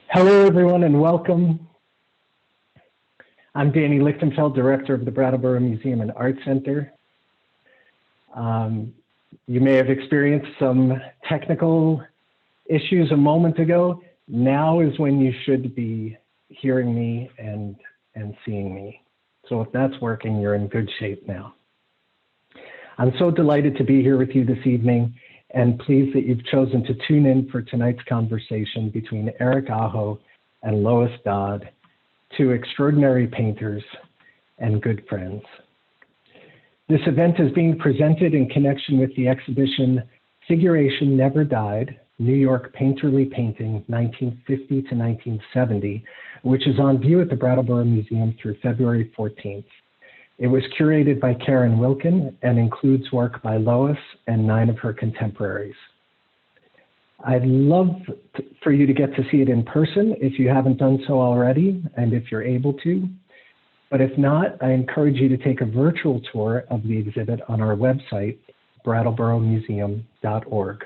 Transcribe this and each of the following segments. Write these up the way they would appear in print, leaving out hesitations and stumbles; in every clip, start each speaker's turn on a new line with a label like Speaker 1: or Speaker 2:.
Speaker 1: Hello, everyone, and welcome. I'm Danny Lichtenfeld, Director of the Brattleboro Museum and Art Center. You may have experienced some technical issues a moment ago. Now is when you should be hearing me and seeing me. So if that's working, you're in good shape now. I'm so delighted to be here with you this evening and pleased that you've chosen to tune in for tonight's conversation between Eric Aho and Lois Dodd, two extraordinary painters and good friends. This event is being presented in connection with the exhibition Figuration Never Died, New York Painterly Painting, 1950 to 1970, which is on view at the Brattleboro Museum through February 14th. It was curated by Karen Wilkin and includes work by Lois and 9 of her contemporaries. I'd love for you to get to see it in person if you haven't done so already, and if you're able to. But if not, I encourage you to take a virtual tour of the exhibit on our website, brattleboromuseum.org.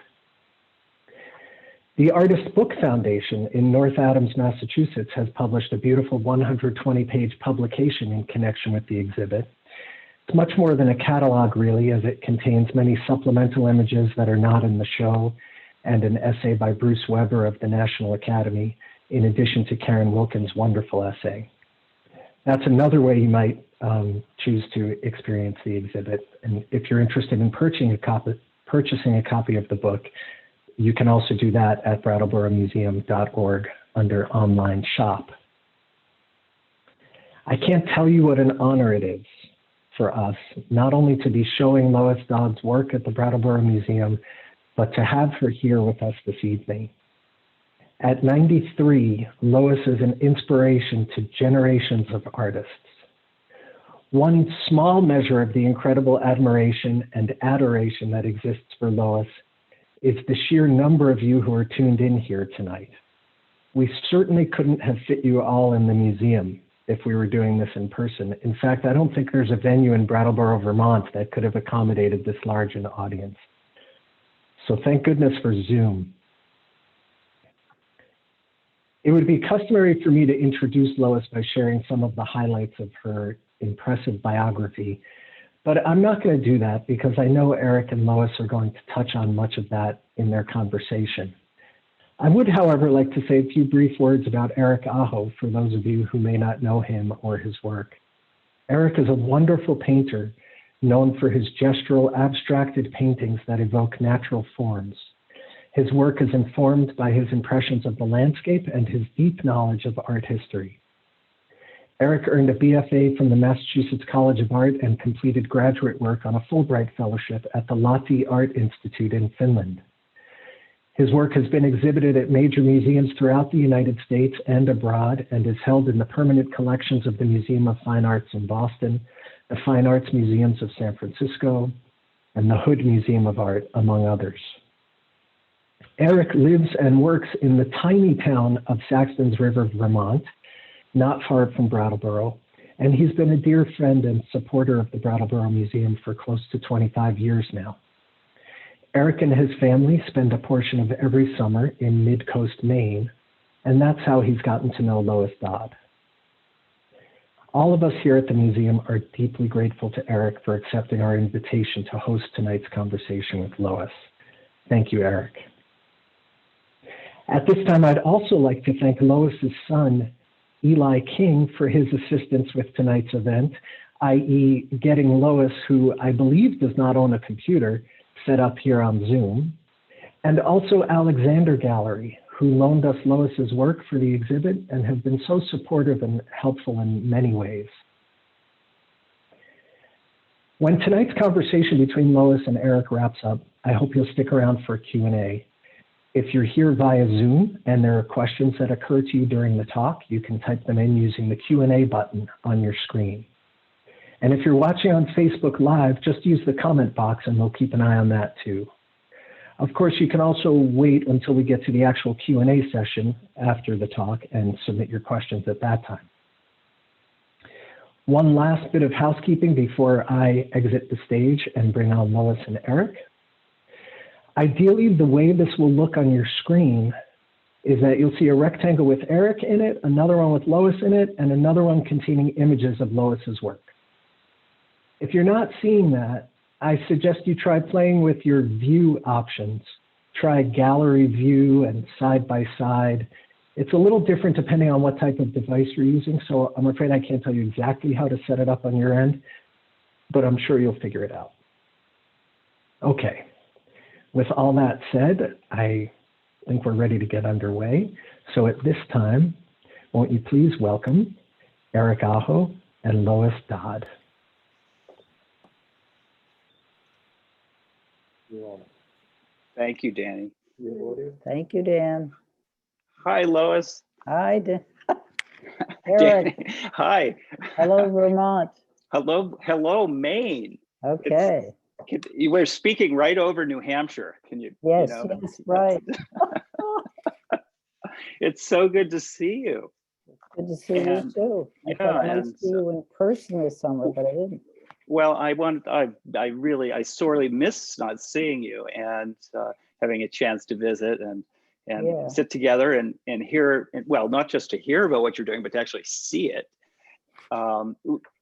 Speaker 1: The Artist Book Foundation in North Adams, Massachusetts has published a beautiful 120-page publication in connection with the exhibit. It's much more than a catalog, really, as it contains many supplemental images that are not in the show and an essay by Bruce Weber of the National Academy, in addition to Karen Wilkin's wonderful essay. That's another way you might choose to experience the exhibit. And if you're interested in purchasing a copy of the book, you can also do that at brattleboromuseum.org under online shop. I can't tell you what an honor it is for us, not only to be showing Lois Dodd's work at the Brattleboro Museum, but to have her here with us this evening. At 93, Lois is an inspiration to generations of artists. One small measure of the incredible admiration and adoration that exists for Lois is the sheer number of you who are tuned in here tonight. We certainly couldn't have fit you all in the museum if we were doing this in person. In fact, I don't think there's a venue in Brattleboro, Vermont that could have accommodated this large an audience. So thank goodness for Zoom. It would be customary for me to introduce Lois by sharing some of the highlights of her impressive biography. But I'm not going to do that because I know Eric and Lois are going to touch on much of that in their conversation. I would, however, like to say a few brief words about Eric Aho for those of you who may not know him or his work. Eric is a wonderful painter known for his gestural abstracted paintings that evoke natural forms. His work is informed by his impressions of the landscape and his deep knowledge of art history. Eric earned a BFA from the Massachusetts College of Art and completed graduate work on a Fulbright Fellowship at the Lahti Art Institute in Finland. His work has been exhibited at major museums throughout the United States and abroad and is held in the permanent collections of the Museum of Fine Arts in Boston, the Fine Arts Museums of San Francisco, and the Hood Museum of Art, among others. Eric lives and works in the tiny town of Saxtons River, Vermont, not far from Brattleboro, and he's been a dear friend and supporter of the Brattleboro Museum for close to 25 years now. Eric and his family spend a portion of every summer in Mid-Coast, Maine, and that's how he's gotten to know Lois Dodd. All of us here at the museum are deeply grateful to Eric for accepting our invitation to host tonight's conversation with Lois. Thank you, Eric. At this time, I'd also like to thank Lois's son, Eli King, for his assistance with tonight's event, i.e. getting Lois, who I believe does not own a computer, set up here on Zoom, and also Alexandre Gallery, who loaned us Lois's work for the exhibit and have been so supportive and helpful in many ways. When tonight's conversation between Lois and Eric wraps up, I hope you'll stick around for Q&A. If you're here via Zoom and there are questions that occur to you during the talk, you can type them in using the Q&A button on your screen. And if you're watching on Facebook Live, just use the comment box and we'll keep an eye on that too. Of course, you can also wait until we get to the actual Q&A session after the talk and submit your questions at that time. One last bit of housekeeping before I exit the stage and bring on Lois and Eric. Ideally, the way this will look on your screen is that you'll see a rectangle with Eric in it, another one with Lois in it, and another one containing images of Lois's work. If you're not seeing that, I suggest you try playing with your view options. Try gallery view and side by side. It's a little different depending on what type of device you're using, so I'm afraid I can't tell you exactly how to set it up on your end, but I'm sure you'll figure it out. Okay, with all that said, I think we're ready to get underway. So at this time, won't you please welcome Eric Aho and Lois Dodd.
Speaker 2: Thank you, Danny.
Speaker 3: Thank you, Dan.
Speaker 2: Hi, Lois.
Speaker 3: Hi, Dan. Eric.
Speaker 2: Danny. Hi.
Speaker 3: Hello, Vermont.
Speaker 2: Hello, Maine.
Speaker 3: Okay.
Speaker 2: We're speaking right over New Hampshire. Can you?
Speaker 3: Yes,
Speaker 2: you know,
Speaker 3: yes, right.
Speaker 2: It's so good to see you.
Speaker 3: Good to see you too. I thought I might see you in person this summer, but I didn't.
Speaker 2: Well, I sorely miss not seeing you and having a chance to visit and sit together and hear, well, not just to hear about what you're doing, but to actually see it.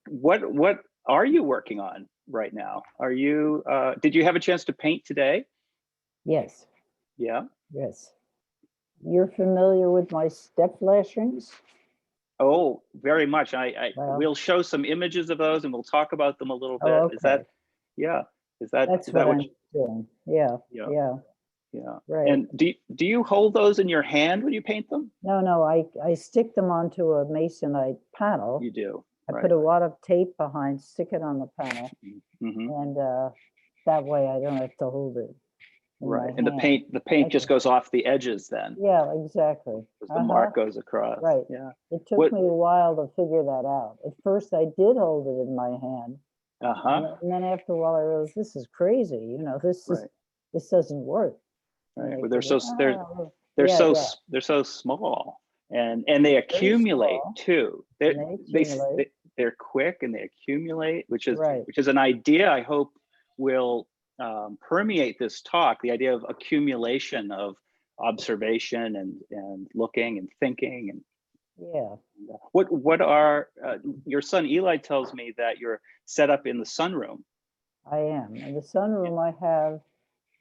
Speaker 2: What are you working on right now? Are you, did you have a chance to paint today?
Speaker 3: Yes.
Speaker 2: Yeah.
Speaker 3: Yes. You're familiar with my step flashings?
Speaker 2: Oh, very much.
Speaker 3: Well,
Speaker 2: we'll show some images of those and we'll talk about them a little bit.
Speaker 3: Oh, okay.
Speaker 2: Is that, yeah.
Speaker 3: That's
Speaker 2: is that
Speaker 3: what I'm doing. Yeah.
Speaker 2: Yeah.
Speaker 3: Right.
Speaker 2: And do you hold those in your hand when you paint them?
Speaker 3: No, I stick them onto a masonite panel.
Speaker 2: You do.
Speaker 3: I put a lot of tape behind, stick it on the panel, and that way I don't have to hold it.
Speaker 2: Right, and the paint just goes off the edges then.
Speaker 3: Yeah, exactly.
Speaker 2: The mark goes across.
Speaker 3: Right.
Speaker 2: Yeah.
Speaker 3: It took me a while to figure that out. At first, I did hold it in my hand, and then after a while, I realized this is crazy. You know, this doesn't work.
Speaker 2: Right. Well, they're so small, and they accumulate too. They're quick and they accumulate, which is an idea I hope will permeate this talk. The idea of accumulation of observation and looking and thinking and what are your son Eli tells me that you're set up in the sunroom.
Speaker 3: I am in the sunroom. I have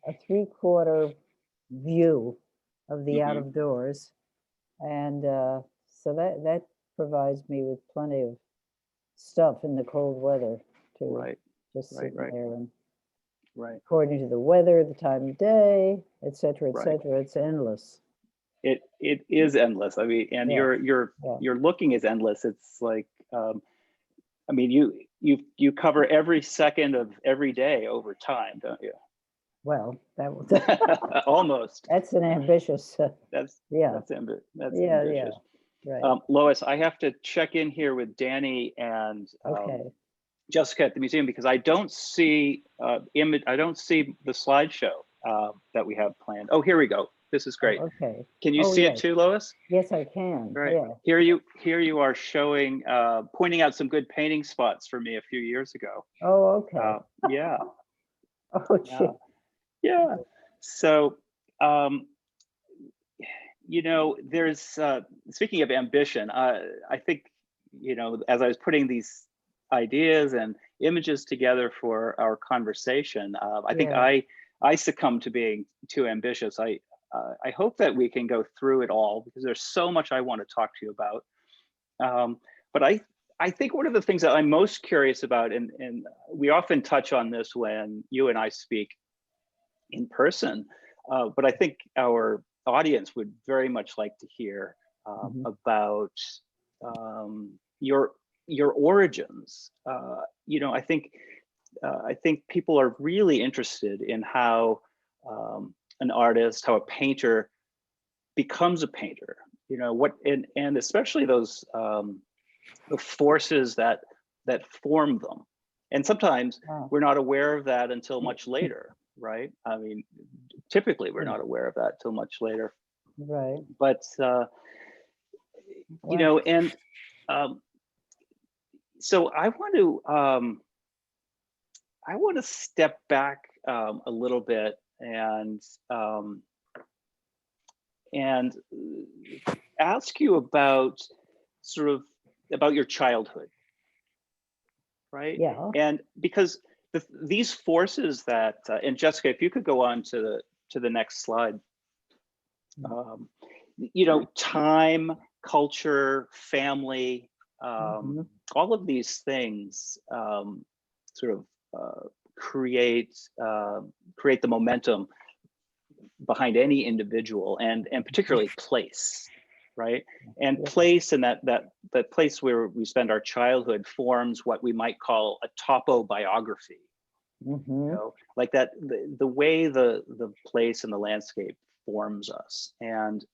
Speaker 3: a 3/4 view of the out of doors, and so that provides me with plenty of stuff in the cold weather to just sit there and according to the weather, the time of day, etc., etc. It's endless.
Speaker 2: It is endless. I mean, and your looking is endless. It's like I mean, you cover every second of every day over time, don't you?
Speaker 3: Well, that was
Speaker 2: almost.
Speaker 3: That's an ambitious.
Speaker 2: That's ambitious.
Speaker 3: Right.
Speaker 2: Lois, I have to check in here with Danny and Jessica at the museum because I don't see I don't see the slideshow that we have planned. Oh, here we go. This is great.
Speaker 3: Okay.
Speaker 2: Can you see it too, Lois?
Speaker 3: Yes, I can.
Speaker 2: Right.
Speaker 3: Yeah.
Speaker 2: Here you are showing, pointing out some good painting spots for me a few years ago.
Speaker 3: Oh, okay.
Speaker 2: Yeah.
Speaker 3: Oh, gee.
Speaker 2: Yeah. So, you know, there's, speaking of ambition, I think, you know, as I was putting these ideas and images together for our conversation, I think I succumbed to being too ambitious. I hope that we can go through it all because there's so much I want to talk to you about. But I think one of the things that I'm most curious about, and we often touch on this when you and I speak in person, but I think our audience would very much like to hear about your origins. You know, I think people are really interested in how an artist, how a painter becomes a painter. You know what, and especially those the forces that form them. And sometimes we're not aware of that until much later, right? I mean, typically we're not aware of that till much later.
Speaker 3: Right.
Speaker 2: But you know, and so I want to step back a little bit and and ask you about about your childhood, right?
Speaker 3: Yeah.
Speaker 2: And because these forces that, and Jessica, if you could go on to the next slide. You know, time, culture, family, all of these things create the momentum behind any individual, and particularly place, right? And place, and that place where we spend our childhood forms what we might call a topobiography. You know, like that, the way the place and the landscape forms us. And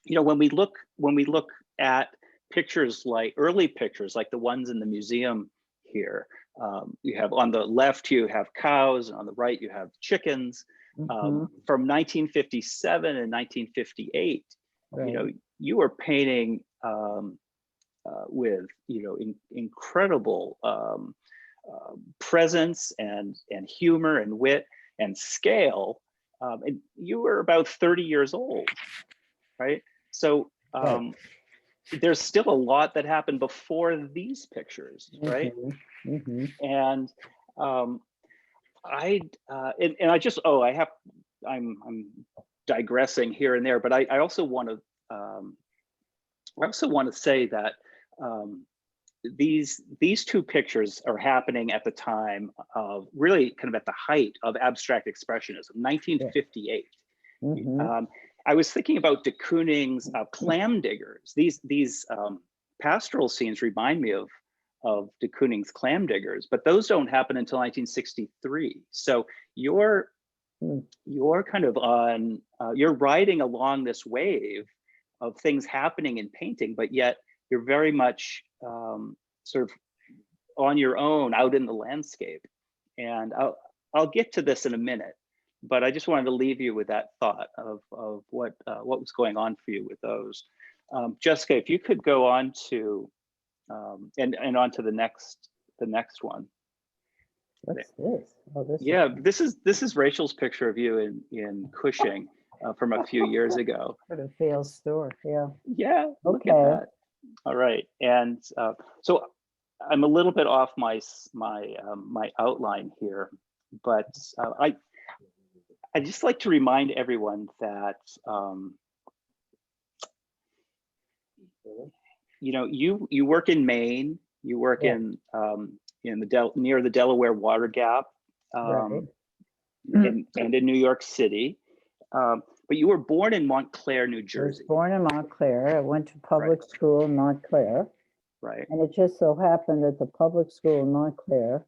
Speaker 2: you know, when we look at pictures, like early pictures like the ones in the museum here, you have on the left you have cows, and on the right you have chickens. From 1957 and 1958, you know, you were painting with, you know, incredible presence and humor and wit and scale, and you were about 30 years old, right? So there's still a lot that happened before these pictures, right? And I'm digressing here and there, but I also want to say that these two pictures are happening at the time of really kind of at the height of abstract expressionism, 1958. I was thinking about de Kooning's clam diggers. These pastoral scenes remind me of de Kooning's clam diggers, but those don't happen until 1963. So you're kind of on, you're riding along this wave of things happening in painting, but yet you're very much sort of on your own out in the landscape. And I'll get to this in a minute, but I just wanted to leave you with that thought of what was going on for you with those. Jessica, if you could go on to and on to the next one.
Speaker 3: What's this? Oh,
Speaker 2: this is Rachel's picture of you in Cushing from a few years ago.
Speaker 3: What a failed store, yeah.
Speaker 2: Yeah, look at that. All right, and so I'm a little bit off my outline here, but I just like to remind everyone that you know, you work in Maine, you work in near the Delaware Water Gap, and in New York City. But you were born in Montclair, New Jersey.
Speaker 3: I was born in Montclair. I went to public school in Montclair.
Speaker 2: Right.
Speaker 3: And it just so happened that the public school in Montclair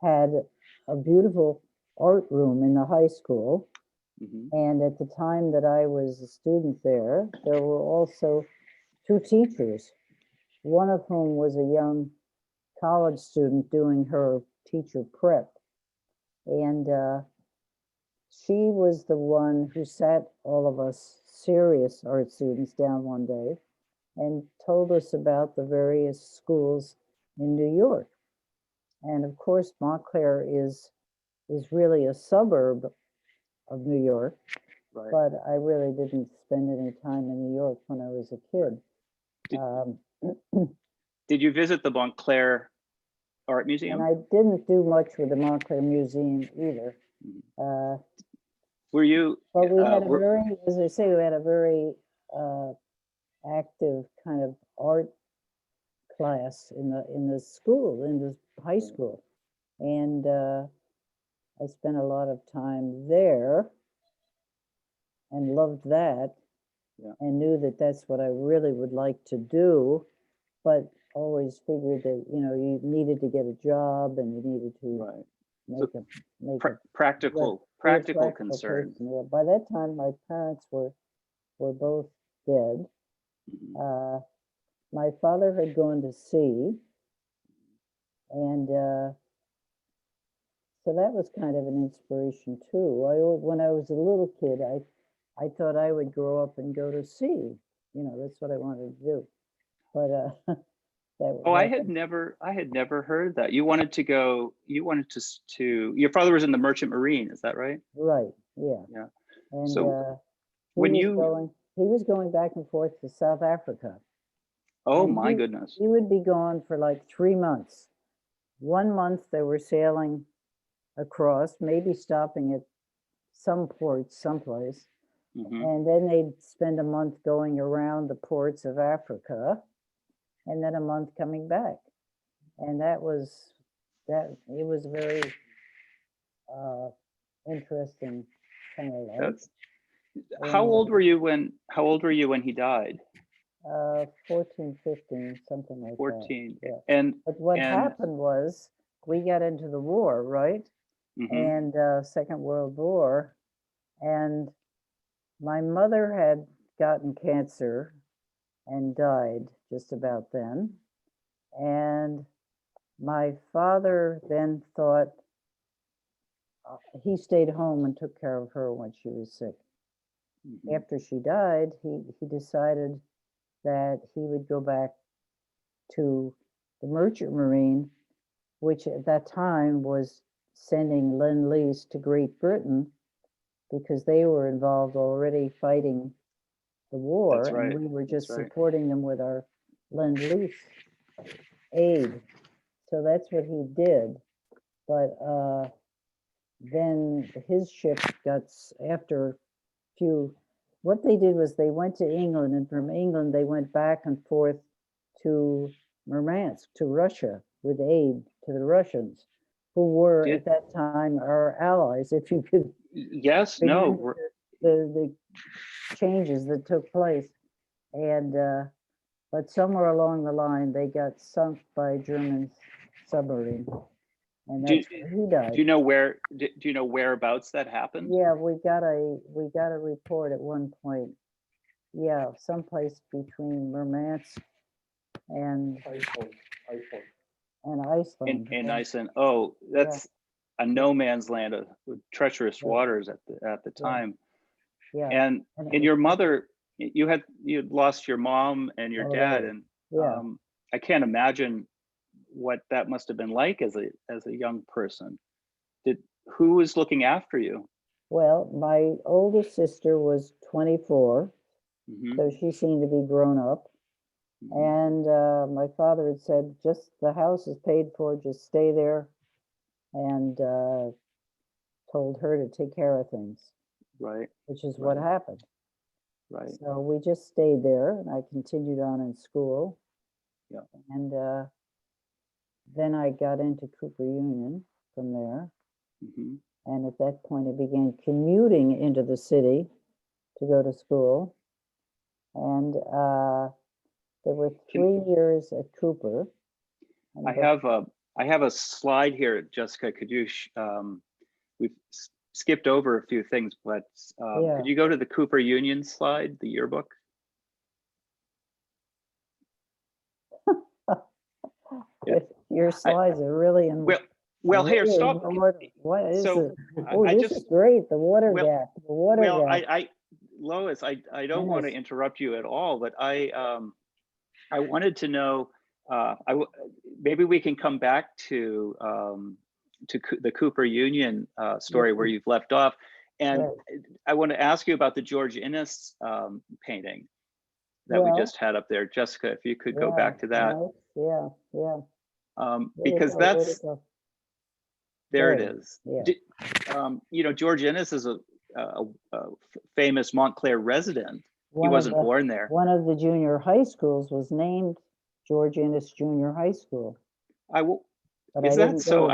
Speaker 3: had a beautiful art room in the high school. And at the time that I was a student there were also two teachers, one of whom was a young college student doing her teacher prep. And she was the one who sat all of us serious art students down one day and told us about the various schools in New York. And of course, Montclair is really a suburb of New York, but I really didn't spend any time in New York when I was a kid.
Speaker 2: Did you visit the Montclair Art Museum?
Speaker 3: And I didn't do much with the Montclair Museum either.
Speaker 2: Were you?
Speaker 3: But we had a very, as I say, we had a very active kind of art class in the school, in the high school, and I spent a lot of time there and loved that, and knew that that's what I really would like to do, but always figured that, you know, you needed to get a job and you needed to make a practical
Speaker 2: concerns.
Speaker 3: Yeah. By that time, my parents were both dead. My father had gone to sea, and so that was kind of an inspiration too. When I was a little kid, I thought I would grow up and go to sea. You know, that's what I wanted to do. But
Speaker 2: I had never heard that. You wanted to go. You wanted to. Your father was in the Merchant Marine, is that right?
Speaker 3: Right. Yeah.
Speaker 2: Yeah.
Speaker 3: And
Speaker 2: so,
Speaker 3: He was going back and forth to South Africa.
Speaker 2: Oh
Speaker 3: And
Speaker 2: my goodness.
Speaker 3: He would be gone for like 3 months. 1 month they were sailing across, maybe stopping at some port someplace. And then they'd spend a month going around the ports of Africa, and then a month coming back. And it was very interesting kind of life.
Speaker 2: How old were you when he died?
Speaker 3: 14, 15, something like
Speaker 2: 14.
Speaker 3: that. Yeah.
Speaker 2: And
Speaker 3: but what happened was we got into the war, right? And Second World War, and my mother had gotten cancer and died just about then. And my father then thought, he stayed home and took care of her when she was sick. After she died, he decided that he would go back to the Merchant Marine, which at that time was sending Lend-Lease to Great Britain because they were involved already fighting the war.
Speaker 2: That's right.
Speaker 3: And we were just supporting them with our Lend-Lease aid. So that's what he did. But then his ship got, after a few, what they did was they went to England, and from England they went back and forth to Murmansk, to Russia, with aid to the Russians, who were at that time our allies, if you could.
Speaker 2: Yes, no.
Speaker 3: The changes that took place. And but somewhere along the line they got sunk by a German submarine, and that's where he died.
Speaker 2: Do you know whereabouts that happened?
Speaker 3: Yeah, we got a report at one point. Yeah, someplace between Murmansk and Iceland.
Speaker 2: In Iceland. Oh, that's a no man's land with treacherous waters at the time.
Speaker 3: Yeah.
Speaker 2: And your mother, you had lost your mom and your dad, and I can't imagine what that must have been like as a young person. Who was looking after you?
Speaker 3: Well, my oldest sister was 24, so she seemed to be grown up. And my father had said, just the house is paid for, just stay there, and told her to take care of things.
Speaker 2: Right.
Speaker 3: Which is what happened.
Speaker 2: Right.
Speaker 3: So we just stayed there, and I continued on in school.
Speaker 2: Yeah.
Speaker 3: And then I got into Cooper Union from there. And at that point, I began commuting into the city to go to school. And there were 3 years at Cooper.
Speaker 2: I have a slide here, Jessica. Could you? We've skipped over a few things, but could you go to the Cooper Union slide, the yearbook?
Speaker 3: Your slides are really in.
Speaker 2: Well, here, stop.
Speaker 3: What is it? Oh, this is great. The water gap. The water gap.
Speaker 2: Lois, I don't want to interrupt you at all, but I wanted to know. Maybe we can come back to the Cooper Union story where you've left off, and I want to ask you about the George Innes painting that we just had up there, Jessica. If you could go back to that. Because that's. There it is. Yeah. George Innes is a famous Montclair resident. He wasn't born there.
Speaker 3: One of the junior high schools was named George Innes Junior High School.
Speaker 2: Is that so?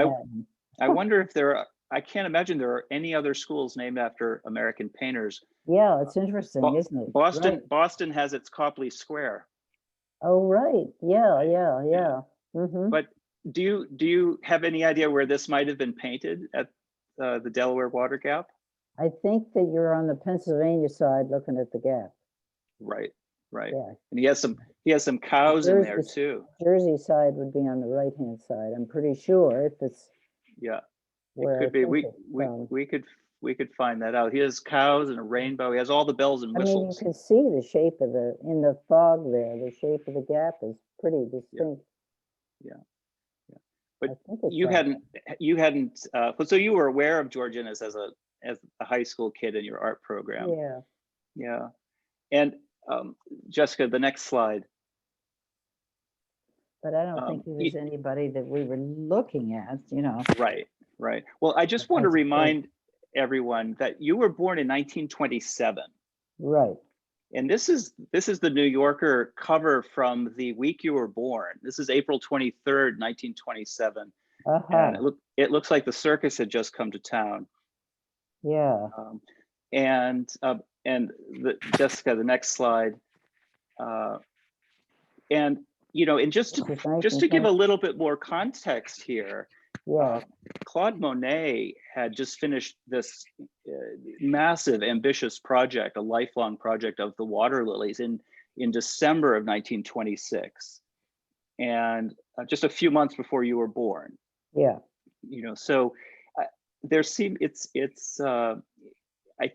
Speaker 2: I wonder if there are. I can't imagine there are any other schools named after American painters.
Speaker 3: Yeah, it's interesting, isn't it?
Speaker 2: Boston has its Copley Square.
Speaker 3: Oh, right. Yeah.
Speaker 2: But do you have any idea where this might have been painted at the Delaware Water Gap?
Speaker 3: I think that you're on the Pennsylvania side looking at the gap.
Speaker 2: Right.
Speaker 3: Yeah.
Speaker 2: And he has some cows in there too.
Speaker 3: Jersey side would be on the right hand side. I'm pretty sure if it's.
Speaker 2: Yeah. It could be. We could find that out. He has cows and a rainbow. He has all the bells and whistles.
Speaker 3: I mean, you can see the shape of in the fog there. The shape of the gap is pretty distinct.
Speaker 2: Yeah. But you hadn't. So you were aware of George Innes as a high school kid in your art program.
Speaker 3: Yeah.
Speaker 2: Yeah. And Jessica, the next slide.
Speaker 3: But I don't think it was anybody that we were looking at, you know.
Speaker 2: Right, right. Well, I just want to remind everyone that you were born in 1927.
Speaker 3: Right.
Speaker 2: And this is the New Yorker cover from the week you were born. This is April 23rd, 1927. And it looks like the circus had just come to town.
Speaker 3: Yeah.
Speaker 2: Jessica, the next slide. And you know, and just to give a little bit more context here, Claude Monet had just finished this massive, ambitious project, a lifelong project of the water lilies in December of 1926, and just a few months before you were born.
Speaker 3: Yeah.
Speaker 2: You know, so I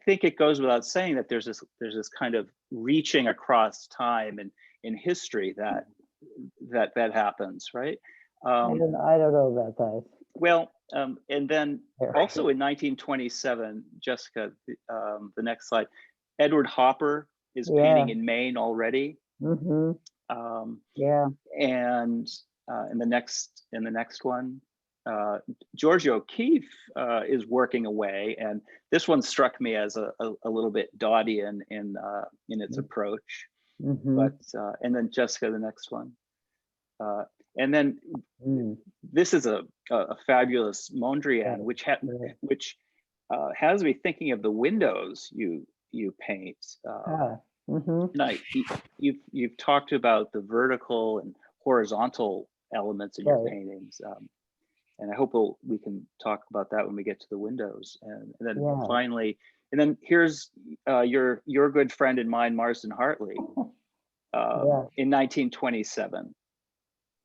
Speaker 2: think it goes without saying that there's this kind of reaching across time and in history that happens, right?
Speaker 3: I don't know about that.
Speaker 2: Well, and then also in 1927, Jessica, the next slide, Edward Hopper is painting in Maine already.
Speaker 3: Mm-hmm.
Speaker 2: And in the next one, Georgia O'Keeffe is working away, and this one struck me as a little bit Doddian in its approach.
Speaker 3: Mm-hmm.
Speaker 2: But and then Jessica, the next one, and then this is a fabulous Mondrian, which has me thinking of the windows you paint. And you've talked about the vertical and horizontal elements in your paintings. And I hope we can talk about that when we get to the windows. And then finally, and then here's your good friend and mine, Marsden Hartley, in 1927.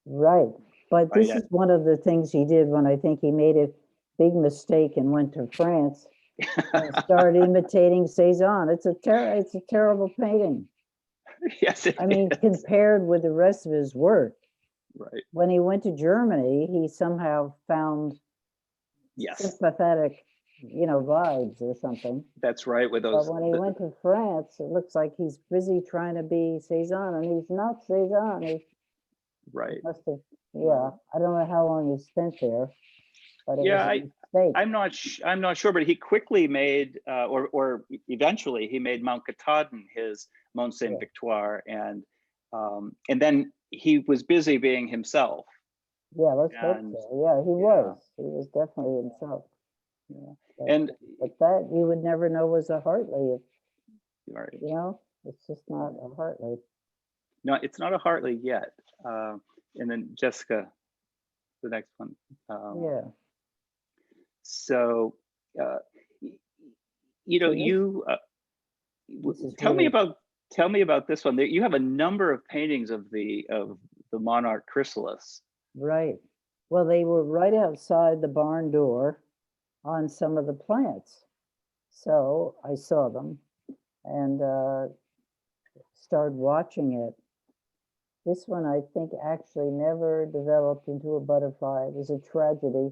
Speaker 3: Right, but this is one of the things he did when I think he made a big mistake and went to France and started imitating Cezanne. It's a terrible painting.
Speaker 2: Yes,
Speaker 3: I mean, compared with the rest of his work.
Speaker 2: Right.
Speaker 3: When he went to Germany, he somehow found sympathetic, vibes or something.
Speaker 2: That's right. With those.
Speaker 3: But when he went to France, it looks like he's busy trying to be Cezanne, and he's not Cezanne. He must have. I don't know how long he spent there, but it was a mistake.
Speaker 2: I'm not sure, but he quickly made, or eventually he made Mount Katahdin his Mont Saint Victoire, and then he was busy being himself.
Speaker 3: Yeah, let's hope so. Yeah, he was. He was definitely himself.
Speaker 2: Yeah.
Speaker 3: But that you would never know was a Hartley. It's just not a Hartley.
Speaker 2: No, it's not a Hartley yet. And then Jessica, the next one. So, tell me about this one. You have a number of paintings of the monarch chrysalis.
Speaker 3: Right. Well, they were right outside the barn door on some of the plants. So I saw them and started watching it. This one, I think, actually never developed into a butterfly. It was a tragedy.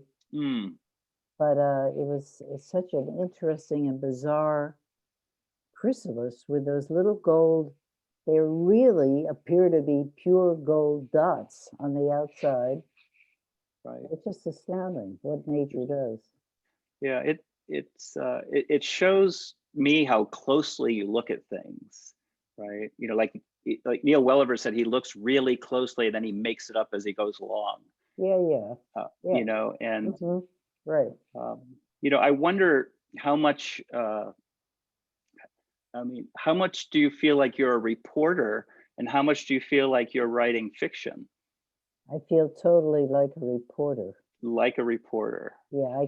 Speaker 3: But it's such an interesting and bizarre chrysalis with those little gold. They really appear to be pure gold dots on the outside.
Speaker 2: Right.
Speaker 3: It's just astounding what nature does.
Speaker 2: Yeah, it shows me how closely you look at things, right? Like Neil Welliver said, he looks really closely and then he makes it up as he goes along. And
Speaker 3: right.
Speaker 2: I wonder how much. How much do you feel like you're a reporter, and how much do you feel like you're writing fiction?
Speaker 3: I feel totally like a reporter.
Speaker 2: Like a reporter.
Speaker 3: Yeah, I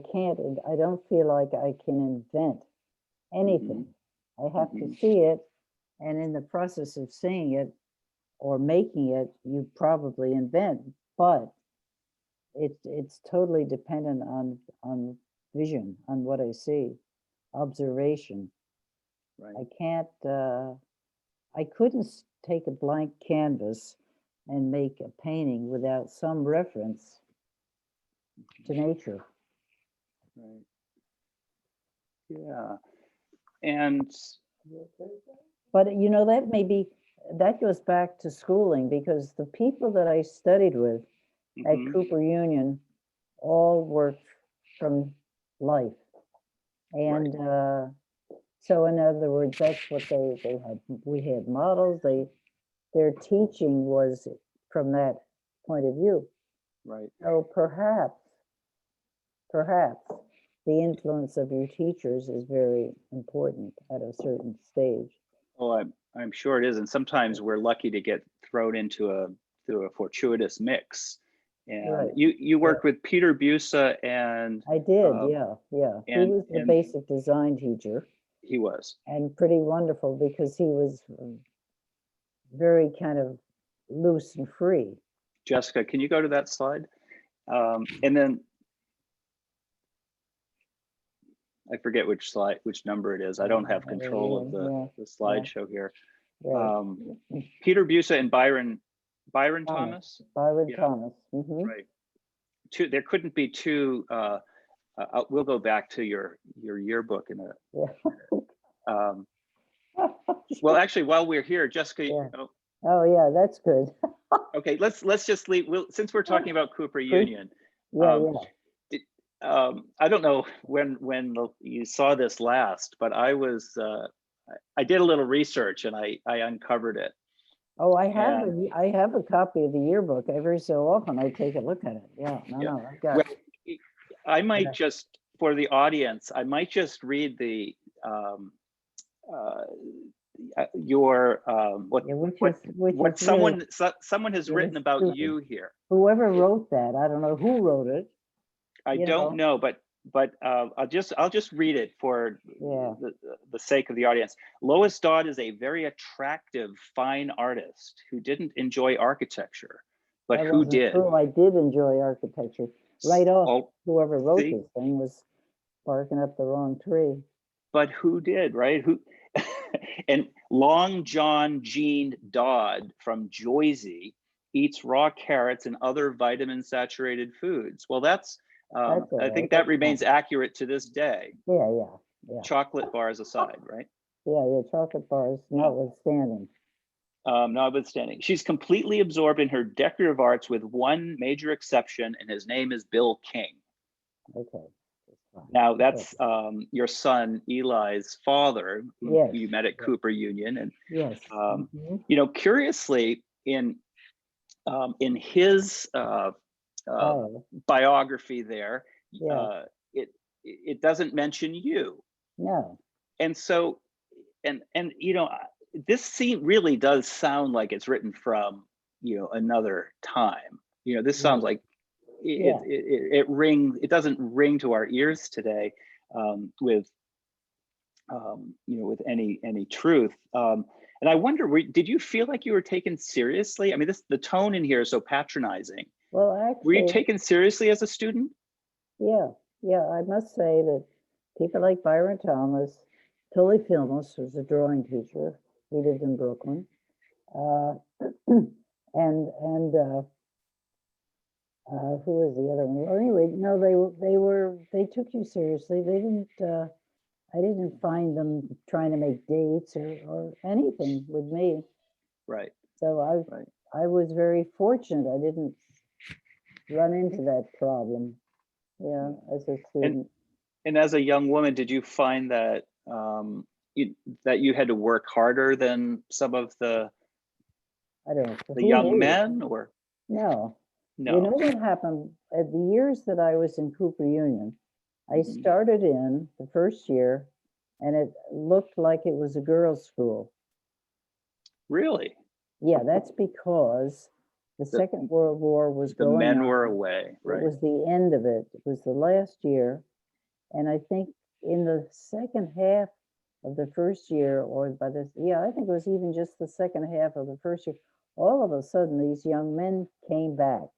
Speaker 3: don't feel like I can invent anything. I have to see it, and in the process of seeing it or making it, you probably invent, but it's totally dependent on vision, on what I see, observation.
Speaker 2: Right.
Speaker 3: I couldn't take a blank canvas and make a painting without some reference to nature.
Speaker 2: Right. Yeah. And
Speaker 3: But you know, that goes back to schooling, because the people that I studied with at Cooper Union all worked from life. And so in other words, that's what they had. We had models. Their teaching was from that point of view.
Speaker 2: Right.
Speaker 3: So perhaps the influence of your teachers is very important at a certain stage.
Speaker 2: Oh, I'm sure it is. And sometimes we're lucky to get thrown through a fortuitous mix. And you worked with Peter Busa, and
Speaker 3: I did, yeah. He was the basic design teacher.
Speaker 2: He was.
Speaker 3: And pretty wonderful, because he was very kind of loose and free.
Speaker 2: Jessica, can you go to that slide? And then I forget which number it is. I don't have control of the slideshow here. Peter Busa and Byron Thomas.
Speaker 3: Byron Thomas.
Speaker 2: Right. There couldn't be two. We'll go back to your yearbook in a. Well, actually, while we're here, Jessica.
Speaker 3: Oh yeah, that's good.
Speaker 2: Okay, let's just leave. Since we're talking about Cooper Union. I don't know when you saw this last, but I did a little research and I uncovered it.
Speaker 3: Oh, I have a copy of the yearbook. Every so often I take a look at it. Yeah, no, I've got it.
Speaker 2: I might just, for the audience, I might just read the what someone has written about you here.
Speaker 3: Whoever wrote that, I don't know who wrote it.
Speaker 2: I don't know, but I'll just read it for the sake of the audience. Lois Dodd is a very attractive, fine artist who didn't enjoy architecture, but who did.
Speaker 3: True. I did enjoy architecture. Right off, whoever wrote this thing was barking up the wrong tree.
Speaker 2: But who did, right? Who? And Long John Jean Dodd from Joyzy eats raw carrots and other vitamin-saturated foods. Well, that's I think that remains accurate to this day.
Speaker 3: Yeah.
Speaker 2: Chocolate bars aside, right?
Speaker 3: Yeah, chocolate bars notwithstanding.
Speaker 2: Notwithstanding. She's completely absorbed in her decorative arts with one major exception, and his name is Bill King.
Speaker 3: Okay.
Speaker 2: Now that's your son Eli's father, who you met at Cooper Union, and you know, curiously in his biography there, it doesn't mention you.
Speaker 3: No.
Speaker 2: And so, and you know, this scene really does sound like it's written from, you know, another time. You know, this sounds like it doesn't ring to our ears today with you know, with any truth. And I wonder, did you feel like you were taken seriously? I mean, the tone in here is so patronizing.
Speaker 3: Well, actually,
Speaker 2: were you taken seriously as a student?
Speaker 3: Yeah, I must say that people like Byron Thomas, Tully Filmus was a drawing teacher. He lived in Brooklyn, and who was the other one? Well, anyway, no, they took you seriously. They didn't. I didn't find them trying to make dates or anything with me.
Speaker 2: Right.
Speaker 3: So I was very fortunate. I didn't run into that problem. Yeah, as a student.
Speaker 2: And as a young woman, did you find that that you had to work harder than some of the young men, or
Speaker 3: no? You know what happened at the years that I was in Cooper Union? I started in the first year, and it looked like it was a girls' school.
Speaker 2: Really?
Speaker 3: Yeah, that's because the Second World War was going on.
Speaker 2: The men were away, right?
Speaker 3: It was the end of it. It was the last year. And I think in the second half of the first year, or I think it was even just the second half of the first year, all of a sudden these young men came back.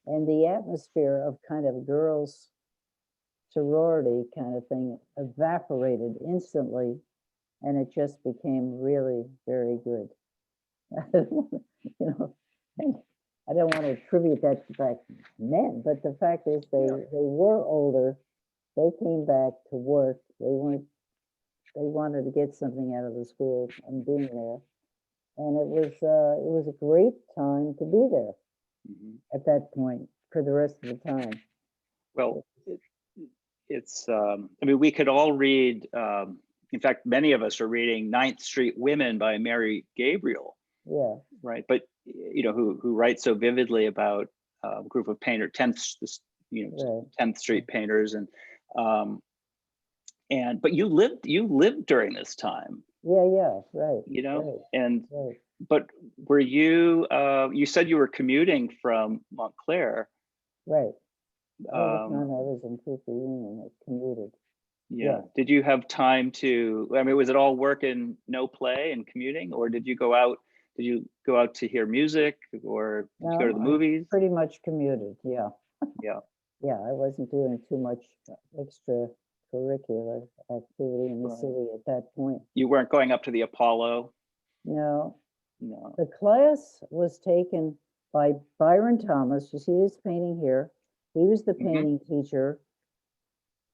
Speaker 3: And the atmosphere of kind of girls' sorority kind of thing evaporated instantly. And it just became really very good. You know, I don't want to attribute that to the fact men, but the fact is they were older. They came back to work. They weren't wanted to get something out of the school and being there. And it was a great time to be there at that point for the rest of the time.
Speaker 2: Well, it's, I mean, we could all read, in fact, many of us are reading 9th Street Women by Mary Gabriel.
Speaker 3: Yeah.
Speaker 2: Right. But, you know, who writes so vividly about a group of 10th, you know, 10th Street painters. But you lived during this time.
Speaker 3: Yeah, right.
Speaker 2: You know,
Speaker 3: right,
Speaker 2: and,
Speaker 3: right.
Speaker 2: but were you, you said you were commuting from Montclair.
Speaker 3: Right. All the time I was in Cooper Union, I commuted.
Speaker 2: Yeah. Did you have time to, I mean, was it all work and no play and commuting, or did you go out? Did you go out to hear music, or did you go to the movies?
Speaker 3: Pretty much commuted, yeah.
Speaker 2: Yeah.
Speaker 3: Yeah, I wasn't doing too much extracurricular activity in the city at that point.
Speaker 2: You weren't going up to the Apollo?
Speaker 3: No. No. The class was taken by Byron Thomas. You see this painting here? He was the painting teacher.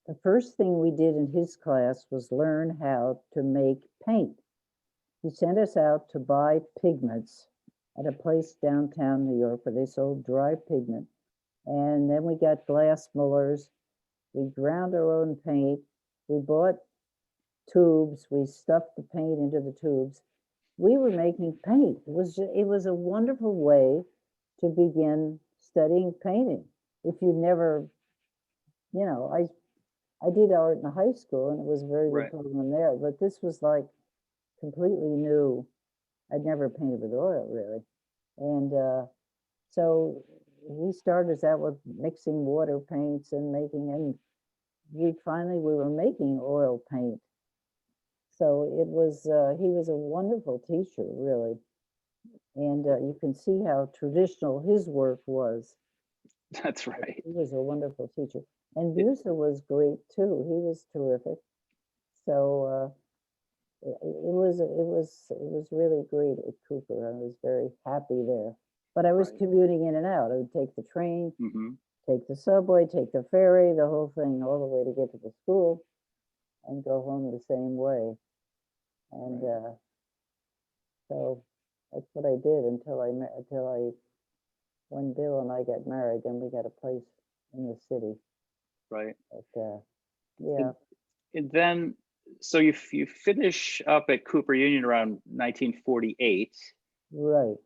Speaker 3: The first thing we did in his class was learn how to make paint. He sent us out to buy pigments at a place downtown New York where they sold dry pigment. And then we got glass mullers. We ground our own paint. We bought tubes. We stuffed the paint into the tubes. We were making paint. It was a wonderful way to begin studying painting. If you never, you know, I did art in high school and it was a very good program there, but this was like completely new. I'd never painted with oil really. And so he started us out with mixing water paints and making, and we were making oil paint. So it was, he was a wonderful teacher, really. And you can see how traditional his work was.
Speaker 2: That's right.
Speaker 3: He was a wonderful teacher. And Busa was great too. He was terrific. So it was really great at Cooper. I was very happy there. But I was commuting in and out. I would take the train, take the subway, take the ferry, the whole thing, all the way to get to the school and go home the same way. And so that's what I did until when Bill and I got married, then we got a place in the city.
Speaker 2: Right.
Speaker 3: But, yeah.
Speaker 2: And then, so you finish up at Cooper Union around 1948.
Speaker 3: Right.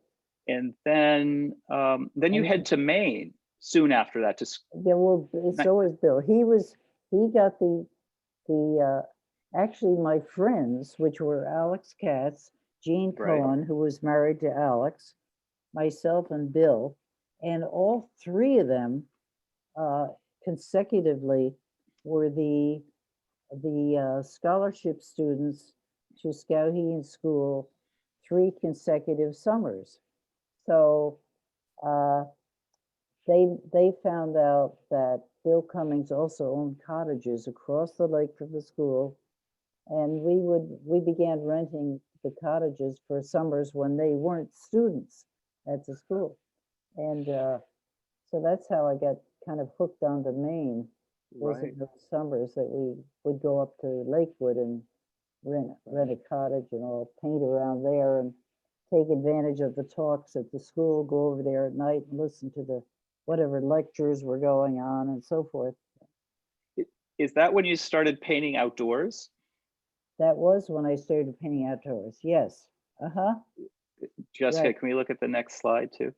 Speaker 2: And then you head to Maine soon after that.
Speaker 3: Yeah, well, so was Bill. He got the actually my friends, which were Alex Katz, Jean Cohen, who was married to Alex, myself and Bill, and all three of them consecutively were the scholarship students to Skowhegan School 3 consecutive summers. So they found out that Bill Cummings also owned cottages across the lake from the school, and we began renting the cottages for summers when they weren't students at the school, and so that's how I got kind of hooked onto Maine. Was in those summers that we would go up to Lakewood and rent a cottage and all paint around there and take advantage of the talks at the school, go over there at night and listen to whatever lectures were going on and so forth.
Speaker 2: Is that when you started painting outdoors?
Speaker 3: That was when I started painting outdoors, yes.
Speaker 2: Jessica, can we look at the next slide too?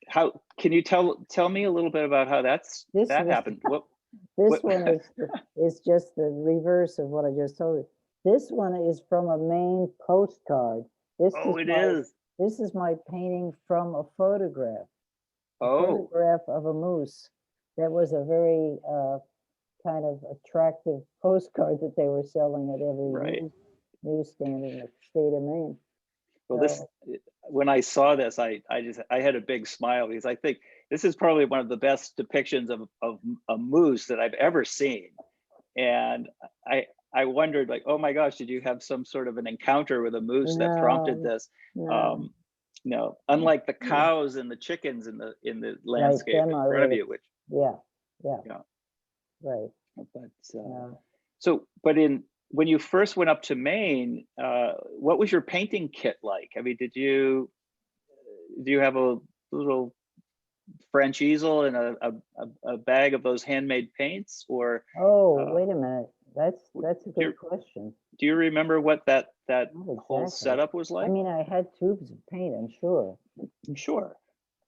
Speaker 2: How can you tell me a little bit about how that happened?
Speaker 3: This one is just the reverse of what I just told you. This one is from a Maine postcard. This is my painting from a photograph. A photograph of a moose. That was a very kind of attractive postcard that they were selling at every newsstand in the state of Maine.
Speaker 2: Well, when I saw this, I had a big smile because I think this is probably one of the best depictions of a moose that I've ever seen. And I wondered, like, oh my gosh, did you have some sort of an encounter with a moose that prompted this? No, unlike the cows and the chickens in the landscape in front of you, which
Speaker 3: right.
Speaker 2: But but when you first went up to Maine, what was your painting kit like? I mean, do you have a little French easel and a bag of those handmade paints, or?
Speaker 3: Oh, wait a minute. That's a good question.
Speaker 2: Do you remember what that
Speaker 3: Not
Speaker 2: whole
Speaker 3: exactly.
Speaker 2: setup was like?
Speaker 3: I mean, I had tubes of paint, I'm sure.
Speaker 2: Sure.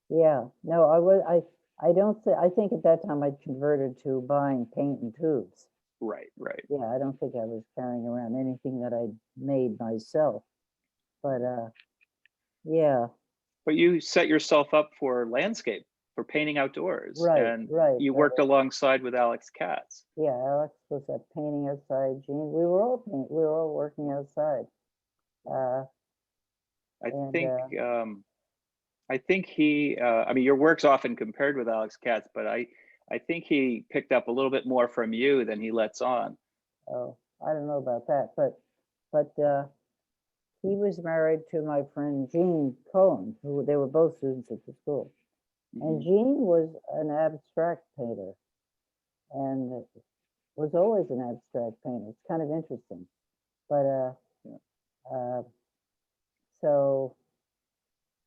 Speaker 3: Yeah, no, I don't think, I think at that time I'd converted to buying paint and tubes.
Speaker 2: Right, right.
Speaker 3: Yeah, I don't think I was carrying around anything that I made myself. But yeah,
Speaker 2: But you set yourself up for landscape, for painting outdoors,
Speaker 3: right,
Speaker 2: and
Speaker 3: right.
Speaker 2: you
Speaker 3: that
Speaker 2: worked
Speaker 3: was-
Speaker 2: alongside with Alex Katz.
Speaker 3: Yeah, Alex was painting outside. Jean, we were all working outside.
Speaker 2: I
Speaker 3: And,
Speaker 2: think he, I mean, your work's often compared with Alex Katz, but I think he picked up a little bit more from you than he lets on.
Speaker 3: Oh, I don't know about that, but he was married to my friend Jean Cohen, who they were both students at the school. And
Speaker 2: Mhm.
Speaker 3: Jean was an abstract painter and was always an abstract painter. It's kind of interesting. But so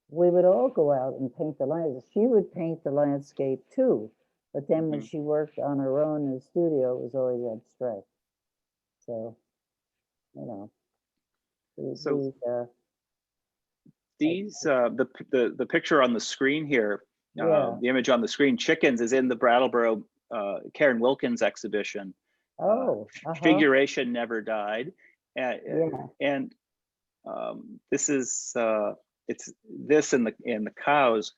Speaker 3: we would all go out and paint the landscape. She would paint the landscape too, but then when
Speaker 2: Mhm.
Speaker 3: she worked on her own in the studio, it was always abstract. So, you know,
Speaker 2: So
Speaker 3: these,
Speaker 2: these, the picture on the screen here,
Speaker 3: yeah.
Speaker 2: the image on the screen, Chickens, is in the Brattleboro Karen Wilkins exhibition.
Speaker 3: Oh,
Speaker 2: Figuration Never Died.
Speaker 3: Yeah.
Speaker 2: And this is it's this and the cows.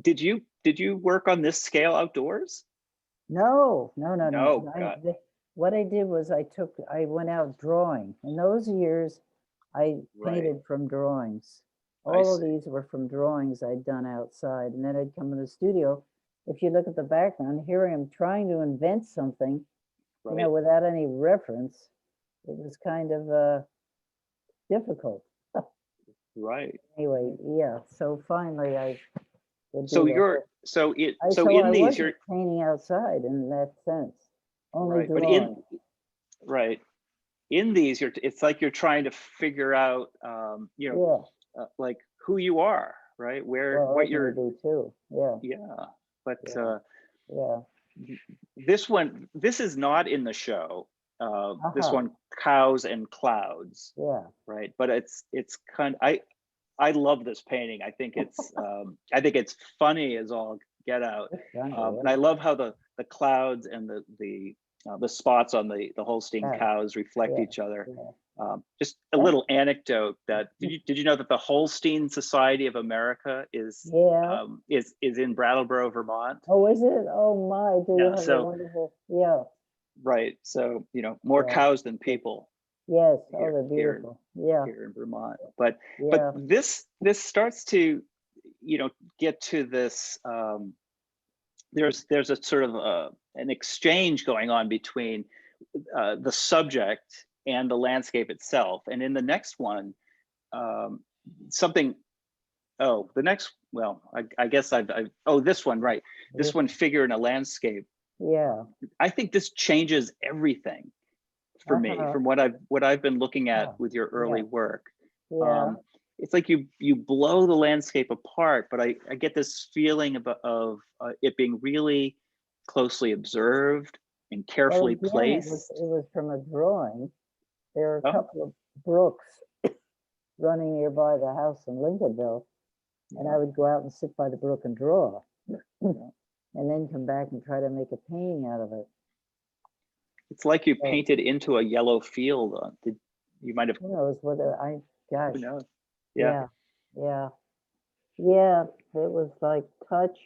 Speaker 2: Did you work on this scale outdoors?
Speaker 3: No.
Speaker 2: No, God.
Speaker 3: What I did was I went out drawing. In those years, I
Speaker 2: Right.
Speaker 3: painted from drawings.
Speaker 2: I
Speaker 3: All of
Speaker 2: see.
Speaker 3: these were from drawings I'd done outside. And then I'd come in the studio. If you look at the background, here I am trying to invent something, you know,
Speaker 2: Right.
Speaker 3: without any reference. It was kind of difficult.
Speaker 2: Right.
Speaker 3: Anyway, yeah. So finally, I would
Speaker 2: So
Speaker 3: do the
Speaker 2: you're
Speaker 3: whole-
Speaker 2: so it
Speaker 3: I
Speaker 2: so
Speaker 3: so
Speaker 2: in
Speaker 3: I
Speaker 2: these you're
Speaker 3: wasn't painting outside in that sense. Only
Speaker 2: right, but
Speaker 3: drawing.
Speaker 2: right in these it's like you're trying to figure out you know
Speaker 3: Yeah.
Speaker 2: like who you are, right? Where
Speaker 3: Well,
Speaker 2: what
Speaker 3: that
Speaker 2: you're
Speaker 3: may be too. Yeah.
Speaker 2: yeah. But
Speaker 3: Yeah. Yeah.
Speaker 2: this is not in the show. This
Speaker 3: Uh-huh.
Speaker 2: one, Cows and Clouds,
Speaker 3: Yeah.
Speaker 2: right? But it's kind I love this painting. I think it's funny as all get out.
Speaker 3: It's funny,
Speaker 2: And I love how the clouds and the spots on the Holstein
Speaker 3: Yeah.
Speaker 2: cows reflect
Speaker 3: Yeah.
Speaker 2: each other.
Speaker 3: Yeah.
Speaker 2: Just a little anecdote that did you know that the Holstein Society of America is
Speaker 3: Yeah.
Speaker 2: is in Brattleboro, Vermont?
Speaker 3: Oh, is it? Oh my, do you
Speaker 2: Yeah.
Speaker 3: have a
Speaker 2: So
Speaker 3: wonderful, yeah.
Speaker 2: right. So more
Speaker 3: Yeah.
Speaker 2: cows than people
Speaker 3: Yes. Oh,
Speaker 2: here
Speaker 3: they're beautiful. Yeah.
Speaker 2: here in Vermont. But
Speaker 3: Yeah.
Speaker 2: this starts to get to this. There's a sort of an exchange going on between the subject and the landscape itself. And in the next one, something. Oh, the next. Well, I guess oh, this one, right? This one, Figure in a Landscape.
Speaker 3: Yeah.
Speaker 2: I think this changes everything for me
Speaker 3: Uh-huh.
Speaker 2: from what I've been looking at
Speaker 3: Oh,
Speaker 2: with your early work.
Speaker 3: Yeah.
Speaker 2: It's like you blow the landscape apart, but I get this feeling of it being really closely observed and
Speaker 3: Well,
Speaker 2: carefully
Speaker 3: again,
Speaker 2: placed.
Speaker 3: it was from a drawing. There are a
Speaker 2: Oh,
Speaker 3: couple of brooks running nearby the house in Lincolnville, and I would go out and sit by the brook and draw, and then come back and try to make a painting out of it.
Speaker 2: it's like you
Speaker 3: So,
Speaker 2: painted into a yellow field. You might have,
Speaker 3: who knows whether gosh,
Speaker 2: who knows? Yeah.
Speaker 3: yeah. Yeah, it was like touch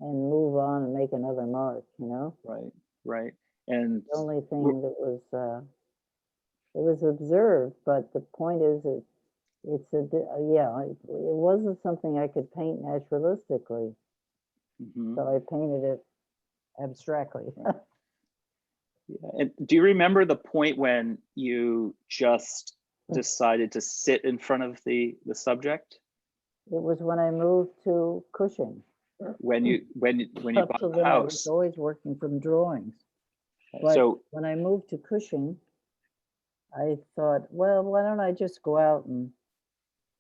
Speaker 3: and move on and make another mark, you know?
Speaker 2: Right. And
Speaker 3: The only thing that was, it was observed, but the point is it wasn't something I could paint naturalistically,
Speaker 2: mhm.
Speaker 3: so I painted it abstractly.
Speaker 2: Yeah. And do you remember the point when you just decided to sit in front of the subject?
Speaker 3: It was when I moved to Cushing.
Speaker 2: When you
Speaker 3: Up
Speaker 2: bought
Speaker 3: till
Speaker 2: the
Speaker 3: then, I was
Speaker 2: house?
Speaker 3: always working from drawings. But
Speaker 2: So
Speaker 3: when I moved to Cushing, I thought, well, why don't I just go out and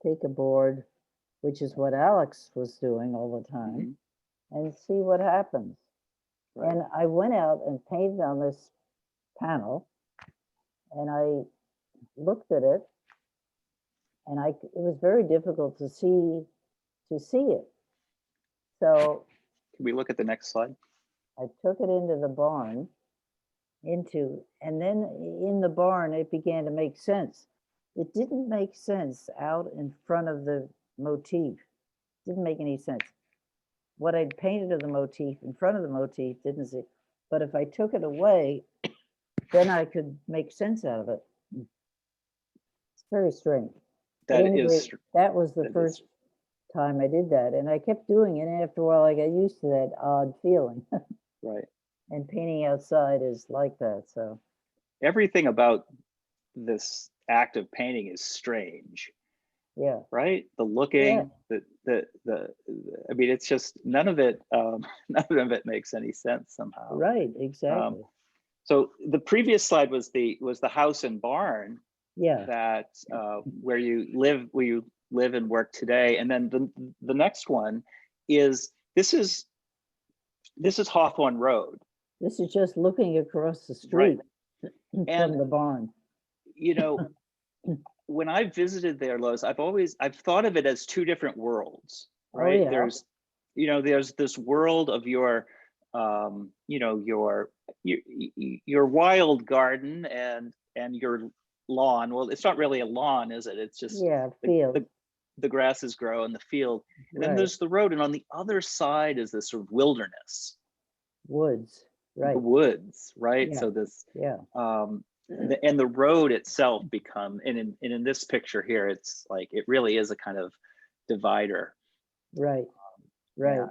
Speaker 3: take a board, which is what Alex was doing all the time, and see what happens.
Speaker 2: right.
Speaker 3: And I went out and painted on this panel, and I looked at it, and it was very difficult to see it. So
Speaker 2: Can we look at the next slide?
Speaker 3: I took it into the barn, and then in the barn, it began to make sense. It didn't make sense out in front of the motif. Didn't make any sense. What I'd painted of the motif in front of the motif didn't see. But if I took it away, then I could make sense out of it. It's very strange. But
Speaker 2: That
Speaker 3: anyway,
Speaker 2: is,
Speaker 3: that was the
Speaker 2: that
Speaker 3: first time I did that, and I kept doing it. And after a while, I got used to that odd feeling.
Speaker 2: right.
Speaker 3: And painting outside is like that. So
Speaker 2: Everything about this act of painting is strange,
Speaker 3: yeah,
Speaker 2: right? The looking, I mean, it's just none of it none of it makes any sense somehow.
Speaker 3: right, exactly.
Speaker 2: So the previous slide was the house and barn
Speaker 3: Yeah,
Speaker 2: that where you live and work today. And then the next one is this is Hawthorne Road.
Speaker 3: this is just looking across the street from
Speaker 2: And
Speaker 3: the barn.
Speaker 2: you know, when I visited there, Lois, I've thought of it as two different worlds, right?
Speaker 3: yeah.
Speaker 2: There's this world of your your wild garden and your lawn. Well, it's not really a lawn, is it? It's just
Speaker 3: Yeah, field.
Speaker 2: the grasses grow in the field. And then
Speaker 3: Right.
Speaker 2: there's the road, and on the other side is this sort of wilderness,
Speaker 3: Woods, right?
Speaker 2: the woods, right?
Speaker 3: Yeah.
Speaker 2: So this
Speaker 3: Yeah,
Speaker 2: and the road itself in this picture here, it's like it really is a kind of divider.
Speaker 3: right, right.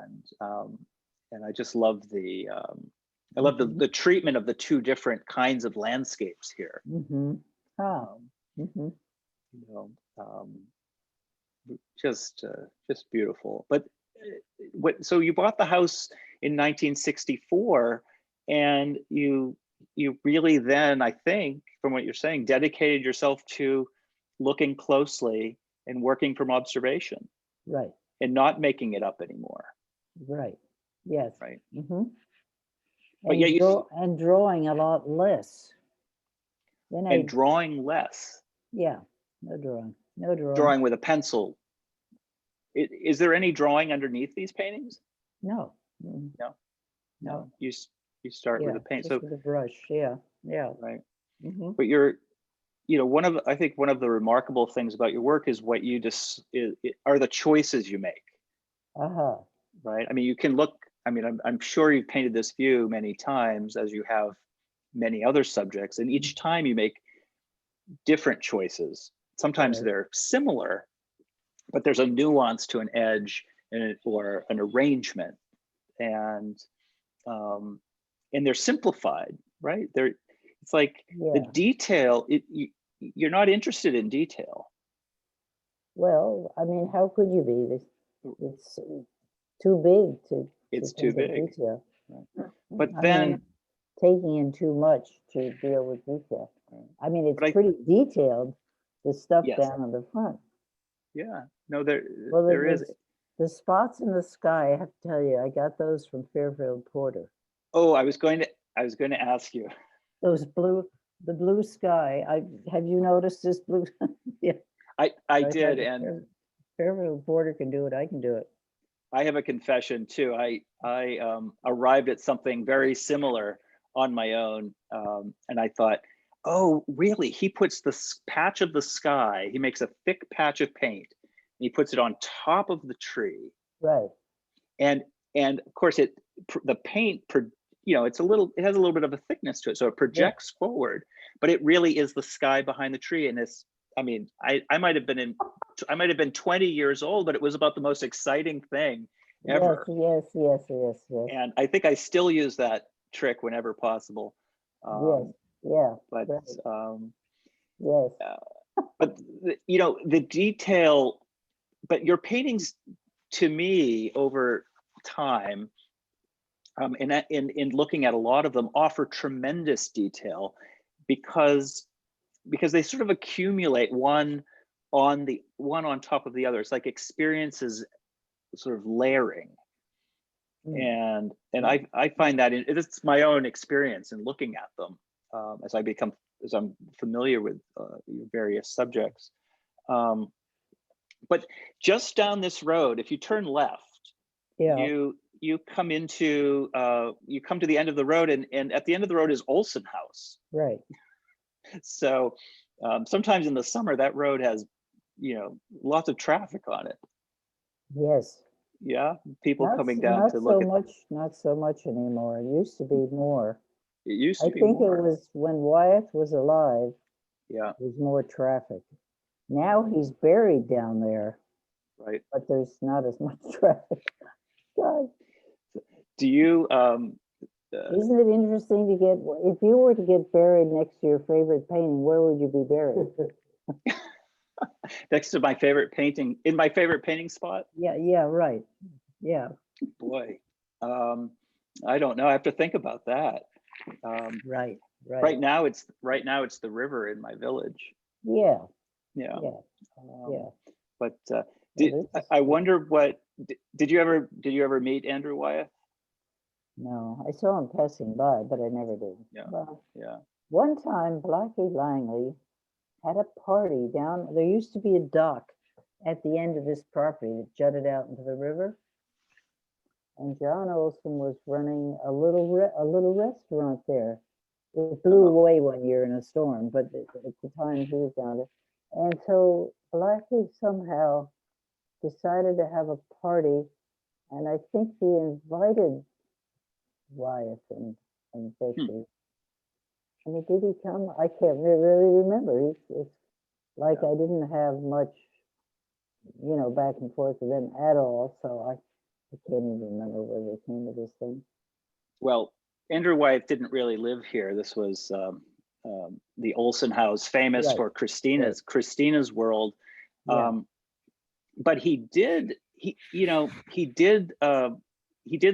Speaker 2: And I just love the treatment of the two different kinds of landscapes here.
Speaker 3: Mm-hmm.
Speaker 2: Just beautiful. But so you bought the house in 1964, and you really then, I think, from what you're saying, dedicated yourself to looking closely and working from observation,
Speaker 3: Right,
Speaker 2: and not making it up anymore.
Speaker 3: right. Yes.
Speaker 2: Right.
Speaker 3: Mm-hmm.
Speaker 2: But yeah,
Speaker 3: and drawing a lot less. Then
Speaker 2: drawing less.
Speaker 3: yeah, no drawing.
Speaker 2: Drawing with a pencil. Is there any drawing underneath these paintings?
Speaker 3: No. Mm-mm.
Speaker 2: No. You start with a paint.
Speaker 3: Just
Speaker 2: So
Speaker 3: with a brush. Yeah.
Speaker 2: right.
Speaker 3: Mm-hmm.
Speaker 2: But I think one of the remarkable things about your work is what you just are the choices you make.
Speaker 3: Uh-huh.
Speaker 2: Right. I mean, you can look. I mean, I'm sure you've painted this view many times, as you have many other subjects, and each time you make different choices. Sometimes they're similar, but there's a nuance to an edge or an arrangement, and they're simplified, right? It's like the detail. You're not interested in detail.
Speaker 3: Well, I mean, how could you be? It's too big to.
Speaker 2: It's too big.
Speaker 3: Detail.
Speaker 2: Right. But then
Speaker 3: taking in too much to deal with detail. I mean, it's pretty detailed, the stuff down on the front.
Speaker 2: Yeah, no, there is.
Speaker 3: The spots in the sky, I have to tell you, I got those from Fairfield Porter.
Speaker 2: Oh, I was going to ask you.
Speaker 3: The blue sky. Have you noticed this blue? Yeah.
Speaker 2: I did, and
Speaker 3: Fairfield Porter can do it. I can do it.
Speaker 2: I have a confession too. I arrived at something very similar on my own, and I thought, oh, really? He puts this patch of the sky. He makes a thick patch of paint, and he puts it on top of the tree.
Speaker 3: Right.
Speaker 2: And of course, the paint, it has a little bit of a thickness to it, so it projects forward. But it really is the sky behind the tree, and it's. I mean, I might have been 20 years old, but it was about the most exciting thing ever.
Speaker 3: Yes.
Speaker 2: And I think I still use that trick whenever possible.
Speaker 3: Yes.
Speaker 2: But
Speaker 3: yes.
Speaker 2: But the detail. But your paintings, to me, over time, in looking at a lot of them, offer tremendous detail because they sort of accumulate one on top of the other. It's like experiences sort of layering. And I find that it's my own experience in looking at them as I'm familiar with your various subjects. But just down this road, if you turn left, you come to the end of the road, and at the end of the road is Olson House.
Speaker 3: Right.
Speaker 2: So sometimes in the summer that road has, lots of traffic on it.
Speaker 3: Yes.
Speaker 2: Yeah, people coming down to look at.
Speaker 3: Not so much anymore. It used to be more.
Speaker 2: It used to be
Speaker 3: more. I think
Speaker 2: more.
Speaker 3: it was when Wyeth was alive.
Speaker 2: Yeah.
Speaker 3: There's more traffic. Now he's buried down there.
Speaker 2: Right.
Speaker 3: But there's not as much traffic. God.
Speaker 2: Do you?
Speaker 3: Isn't it interesting to get? If you were to get buried next to your favorite painting, where would you be buried?
Speaker 2: Next to my favorite painting, in my favorite painting spot?
Speaker 3: Yeah, right. Yeah.
Speaker 2: Boy, I don't know. I have to think about that.
Speaker 3: Right.
Speaker 2: Right now it's the river in my village.
Speaker 3: Yeah.
Speaker 2: But I wonder what did you ever meet Andrew Wyeth?
Speaker 3: No, I saw him passing by, but I never did.
Speaker 2: Yeah.
Speaker 3: One time, Blackie Langley had a party down. There used to be a dock at the end of this property that jutted out into the river, and John Olson was running a little restaurant there. It blew away one year in a storm, but at the time he was down there, and so Blackie somehow decided to have a party, and I think he invited Wyeth and Becky. I mean, did he come? I can't really remember. It's like I didn't have much, back and forth with them at all. So I can't even remember where they came to this thing.
Speaker 2: Well, Andrew Wyeth didn't really live here. This was the Olson House, famous for Christina's World. But he did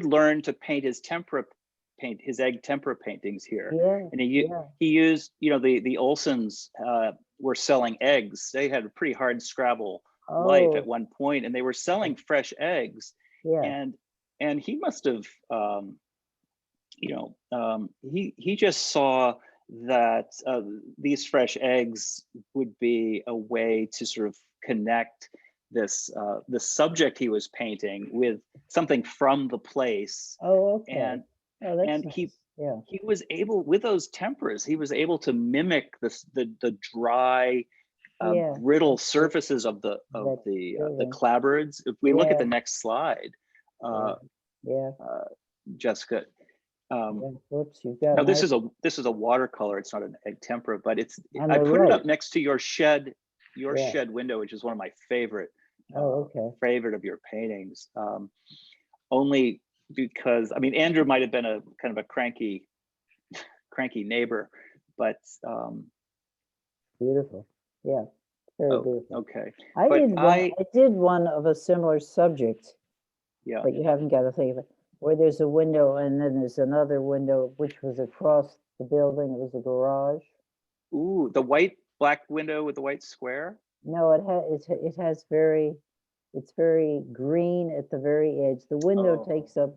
Speaker 2: learn to paint his egg tempera paintings here. And he used, the Olsons were selling eggs. They had a pretty hard scrabble life at one point, and they were selling fresh eggs. And he must have, he just saw that these fresh eggs would be a way to sort of connect the subject he was painting with something from the place. And he was able, with those temperas, he was able to mimic the dry, brittle surfaces of the clapboards. If we look at the next slide, Jessica. Now this is a watercolor. It's not an egg tempera, but I put it up next to your shed window, which is one of my favorite of your paintings. Only because, I mean, Andrew might have been a kind of a cranky neighbor, but
Speaker 3: beautiful. Yeah, very beautiful.
Speaker 2: Okay.
Speaker 3: I did one of a similar subject. Yeah. But you haven't got to think of it. Where there's a window and then there's another window which was across the building. It was a garage.
Speaker 2: Ooh, the black window with the white square?
Speaker 3: No, it's very green at the very edge. The window takes up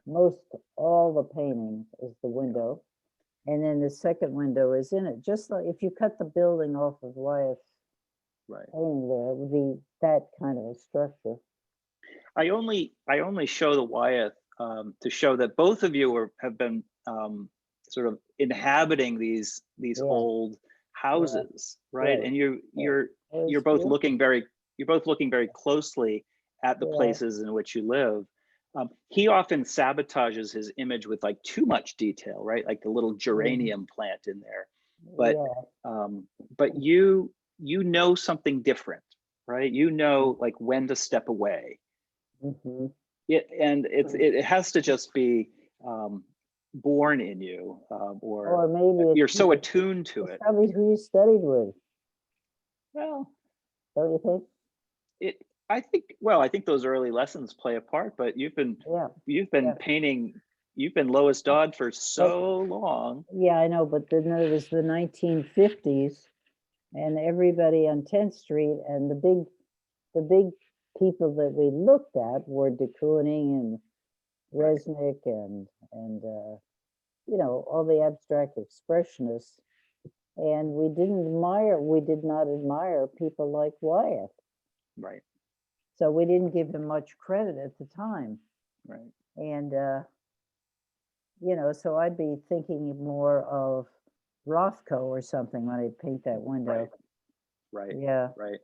Speaker 3: most all the painting is the window. And then the second window is in it. Just like if you cut the building off of Wyeth's painting there, it would be that kind of a structure.
Speaker 2: I only show the Wyeth to show that both of you have been sort of inhabiting these old houses, right? And you're both looking very closely at the places in which you live. He often sabotages his image with like too much detail, right? Like the little geranium plant in there. But you know something different, right? You know like when to step away. It has to just be born in you, or maybe you're so attuned to it.
Speaker 3: Probably who you studied with.
Speaker 2: Well,
Speaker 3: don't you think?
Speaker 2: I think those early lessons play a part, but you've been painting you've been Lois Dodd for so long.
Speaker 3: Yeah, I know, but then there was the 1950s, and everybody on 10th Street, and the big people that we looked at were de Kooning and Resnick and you know, all the abstract expressionists. And we did not admire people like Wyeth.
Speaker 2: Right.
Speaker 3: So we didn't give him much credit at the time.
Speaker 2: Right.
Speaker 3: And, you know, so I'd be thinking more of Rothko or something when I paint that window.
Speaker 2: Right.
Speaker 3: Yeah.
Speaker 2: Right.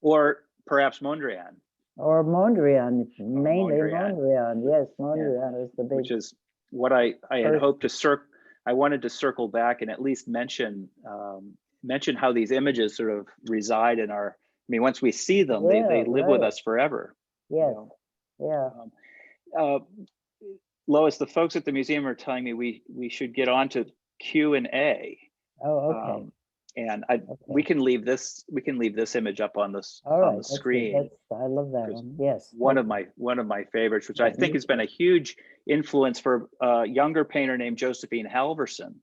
Speaker 2: Or perhaps Mondrian.
Speaker 3: Or Mondrian, mainly Mondrian. Yes, Mondrian is the big.
Speaker 2: Which is what I had hoped to I wanted to circle back and at least mention how these images sort of reside in our. I mean, once we see them, they live with us forever.
Speaker 3: Yes.
Speaker 2: You know? Yeah. Lois, the folks at the museum are telling me we should get on to Q&A.
Speaker 3: Oh, okay.
Speaker 2: And we can leave this image up on the screen.
Speaker 3: I love that one. Yes.
Speaker 2: One of my favorites, which I think has been a huge influence for a younger painter named Josephine Halverson,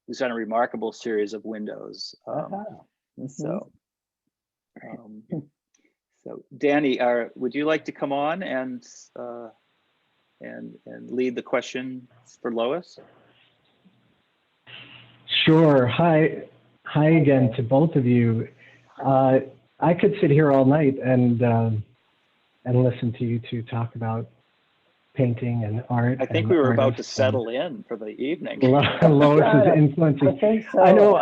Speaker 2: who's done a remarkable series of windows. So Danny, would you like to come on and lead the question for Lois?
Speaker 1: Sure. Hi again to both of you. I could sit here all night and listen to you two talk about painting and art.
Speaker 2: I think we were about to settle in for the evening.
Speaker 1: Lois's influences.
Speaker 3: I think so.
Speaker 1: I know.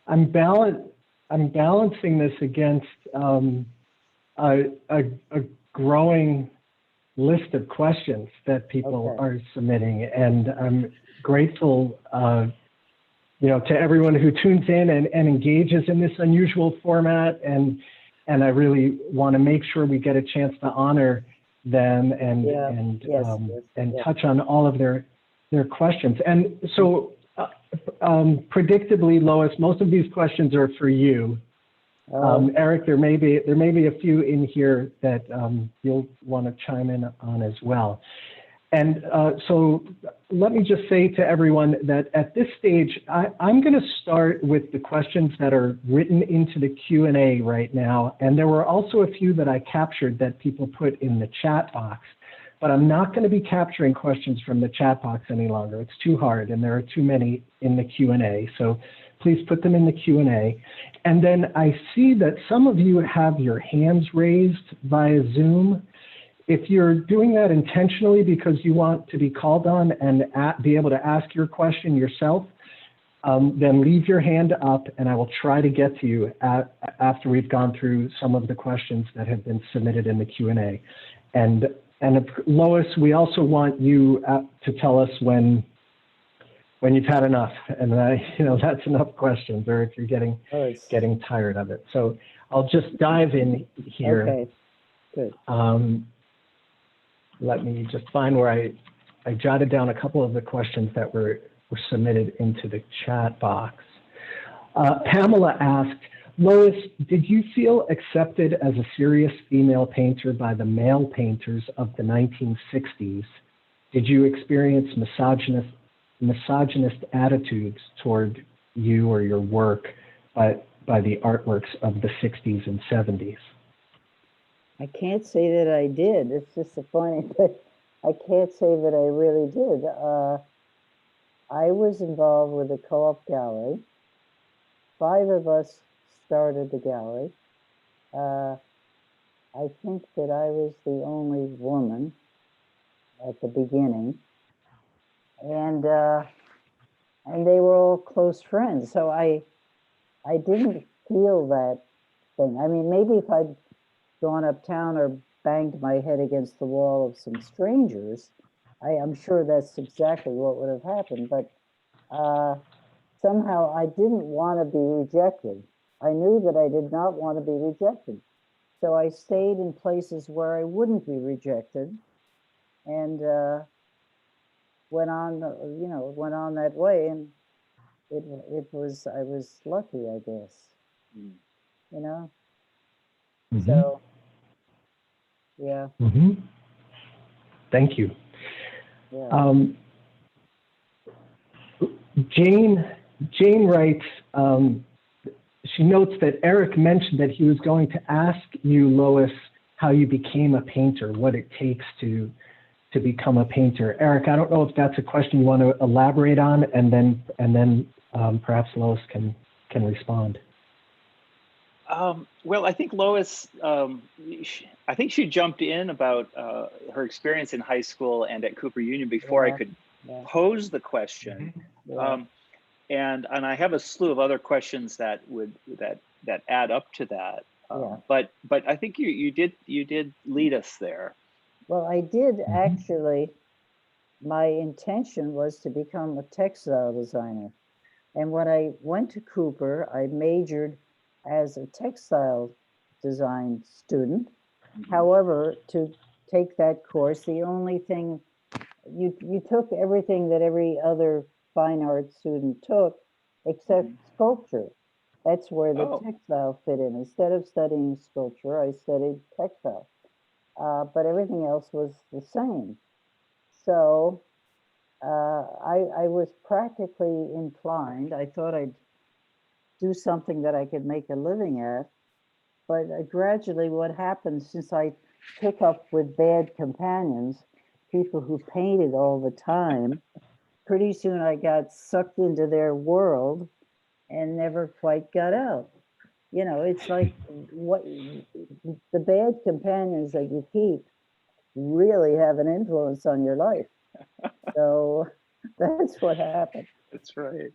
Speaker 1: I'm balancing this against a growing list of questions that people are submitting, and I'm grateful, to everyone who tunes in and engages in this unusual format, and I really want to make sure we get a chance to honor them and touch on all of their questions. And so, predictably, Lois, most of these questions are for you. Eric, there may be a few in here that you'll want to chime in on as well. And so let me just say to everyone that at this stage, I'm going to start with the questions that are written into the Q&A right now. And there were also a few that I captured that people put in the chat box. But I'm not going to be capturing questions from the chat box any longer. It's too hard, and there are too many in the Q&A. So please put them in the Q&A. And then I see that some of you have your hands raised via Zoom. If you're doing that intentionally because you want to be called on and be able to ask your question yourself, then leave your hand up and I will try to get to you after we've gone through some of the questions that have been submitted in the Q&A. And Lois, we also want you to tell us when you've had enough, and that's enough questions, or if you're getting tired of it. So I'll just dive in here.
Speaker 3: Okay, good.
Speaker 1: Let me just find where I jotted down a couple of the questions that were submitted into the chat box. Pamela asked, Lois, did you feel accepted as a serious female painter by the male painters of the 1960s? Did you experience misogynist attitudes toward you or your work by the artworks of the 60s and 70s?
Speaker 3: I can't say that I did. It's disappointing, but I can't say that I really did. I was involved with the Co-op Gallery. 5 of us started the gallery. I think that I was the only woman at the beginning, and they were all close friends. So I didn't feel that thing. I mean, maybe if I'd gone uptown or banged my head against the wall of some strangers, I'm sure that's exactly what would have happened. But somehow I didn't want to be rejected. I knew that I did not want to be rejected. So I stayed in places where I wouldn't be rejected, and went on that way, and I was lucky, I guess.
Speaker 1: Mm-hmm.
Speaker 3: So yeah.
Speaker 1: Mm-hmm. Thank you.
Speaker 3: Yeah.
Speaker 1: Jane writes, she notes that Eric mentioned that he was going to ask you, Lois, how you became a painter, what it takes to become a painter. Eric, I don't know if that's a question you want to elaborate on, and then perhaps Lois can respond.
Speaker 2: Well, I think Lois, I think she jumped in about her experience in high school and at Cooper Union before I could pose the question. And I have a slew of other questions that add up to that. But I think you did lead us there.
Speaker 3: Well, I did actually. My intention was to become a textile designer, and when I went to Cooper, I majored as a textile design student. However, to take that course, the only thing you took everything that every other fine art student took, except sculpture. That's where the textile fit in. Instead of studying sculpture, I studied textile, but everything else was the same. So I was practically inclined. I thought I'd do something that I could make a living at, but gradually what happened, since I took up with bad companions, people who painted all the time, pretty soon I got sucked into their world and never quite got out. You know, it's like what the bad companions that you keep really have an influence on your life. So that's what happened.
Speaker 2: That's right.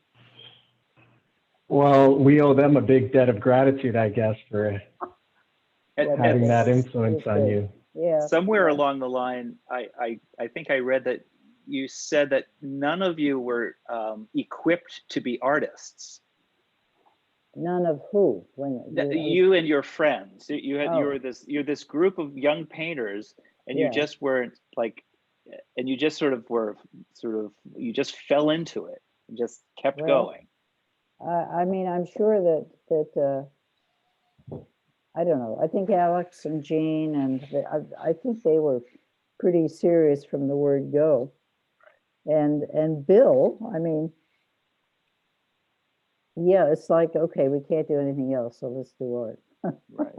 Speaker 1: Well, we owe them a big debt of gratitude, I guess, for having that influence on you.
Speaker 3: Yeah.
Speaker 2: Somewhere along the line, I think I read that you said that none of you were equipped to be artists.
Speaker 3: None of who?
Speaker 2: You and your friends. You're this group of young painters, and you just weren't like, and you just you just fell into it and just kept going.
Speaker 3: I mean, I'm sure that I don't know. I think Alex and Jane and I think they were pretty serious from the word go. And Bill, I mean, yeah, it's like, okay, we can't do anything else, so let's do art.
Speaker 2: Right.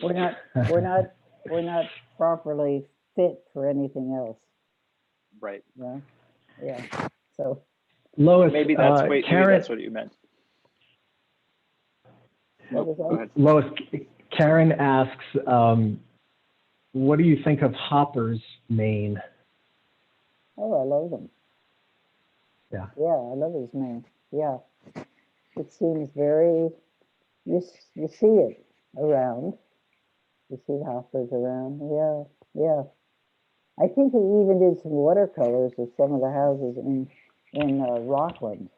Speaker 3: We're not properly fit for anything else.
Speaker 2: Right.
Speaker 3: Yeah. So
Speaker 1: Lois,
Speaker 2: maybe that's what you meant.
Speaker 3: Nope, go ahead.
Speaker 1: Lois, Karen asks, what do you think of Hoppers, Maine?
Speaker 3: Oh, I love them.
Speaker 1: Yeah.
Speaker 3: Yeah, I love his name. Yeah. It seems very, you see it around. You see the Hoppers around. Yeah. I think he even did some watercolors of some of the houses in Rockland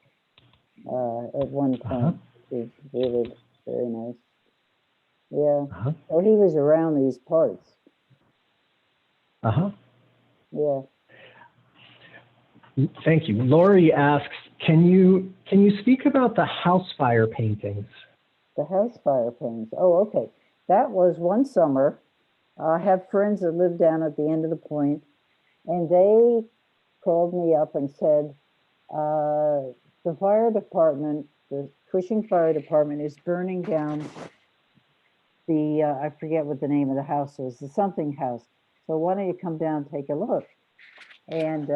Speaker 3: at one point. It's really very nice. Yeah. Oh, he was around these parts. Yeah.
Speaker 1: Thank you. Lori asks, can you speak about the house fire paintings?
Speaker 3: The house fire paintings. Oh, okay. That was one summer. I have friends that live down at the end of the point, and they called me up and said, the fire department, the Cushing Fire Department, is burning down the, I forget what the name of the house was, the something house. So why don't you come down and take a look? And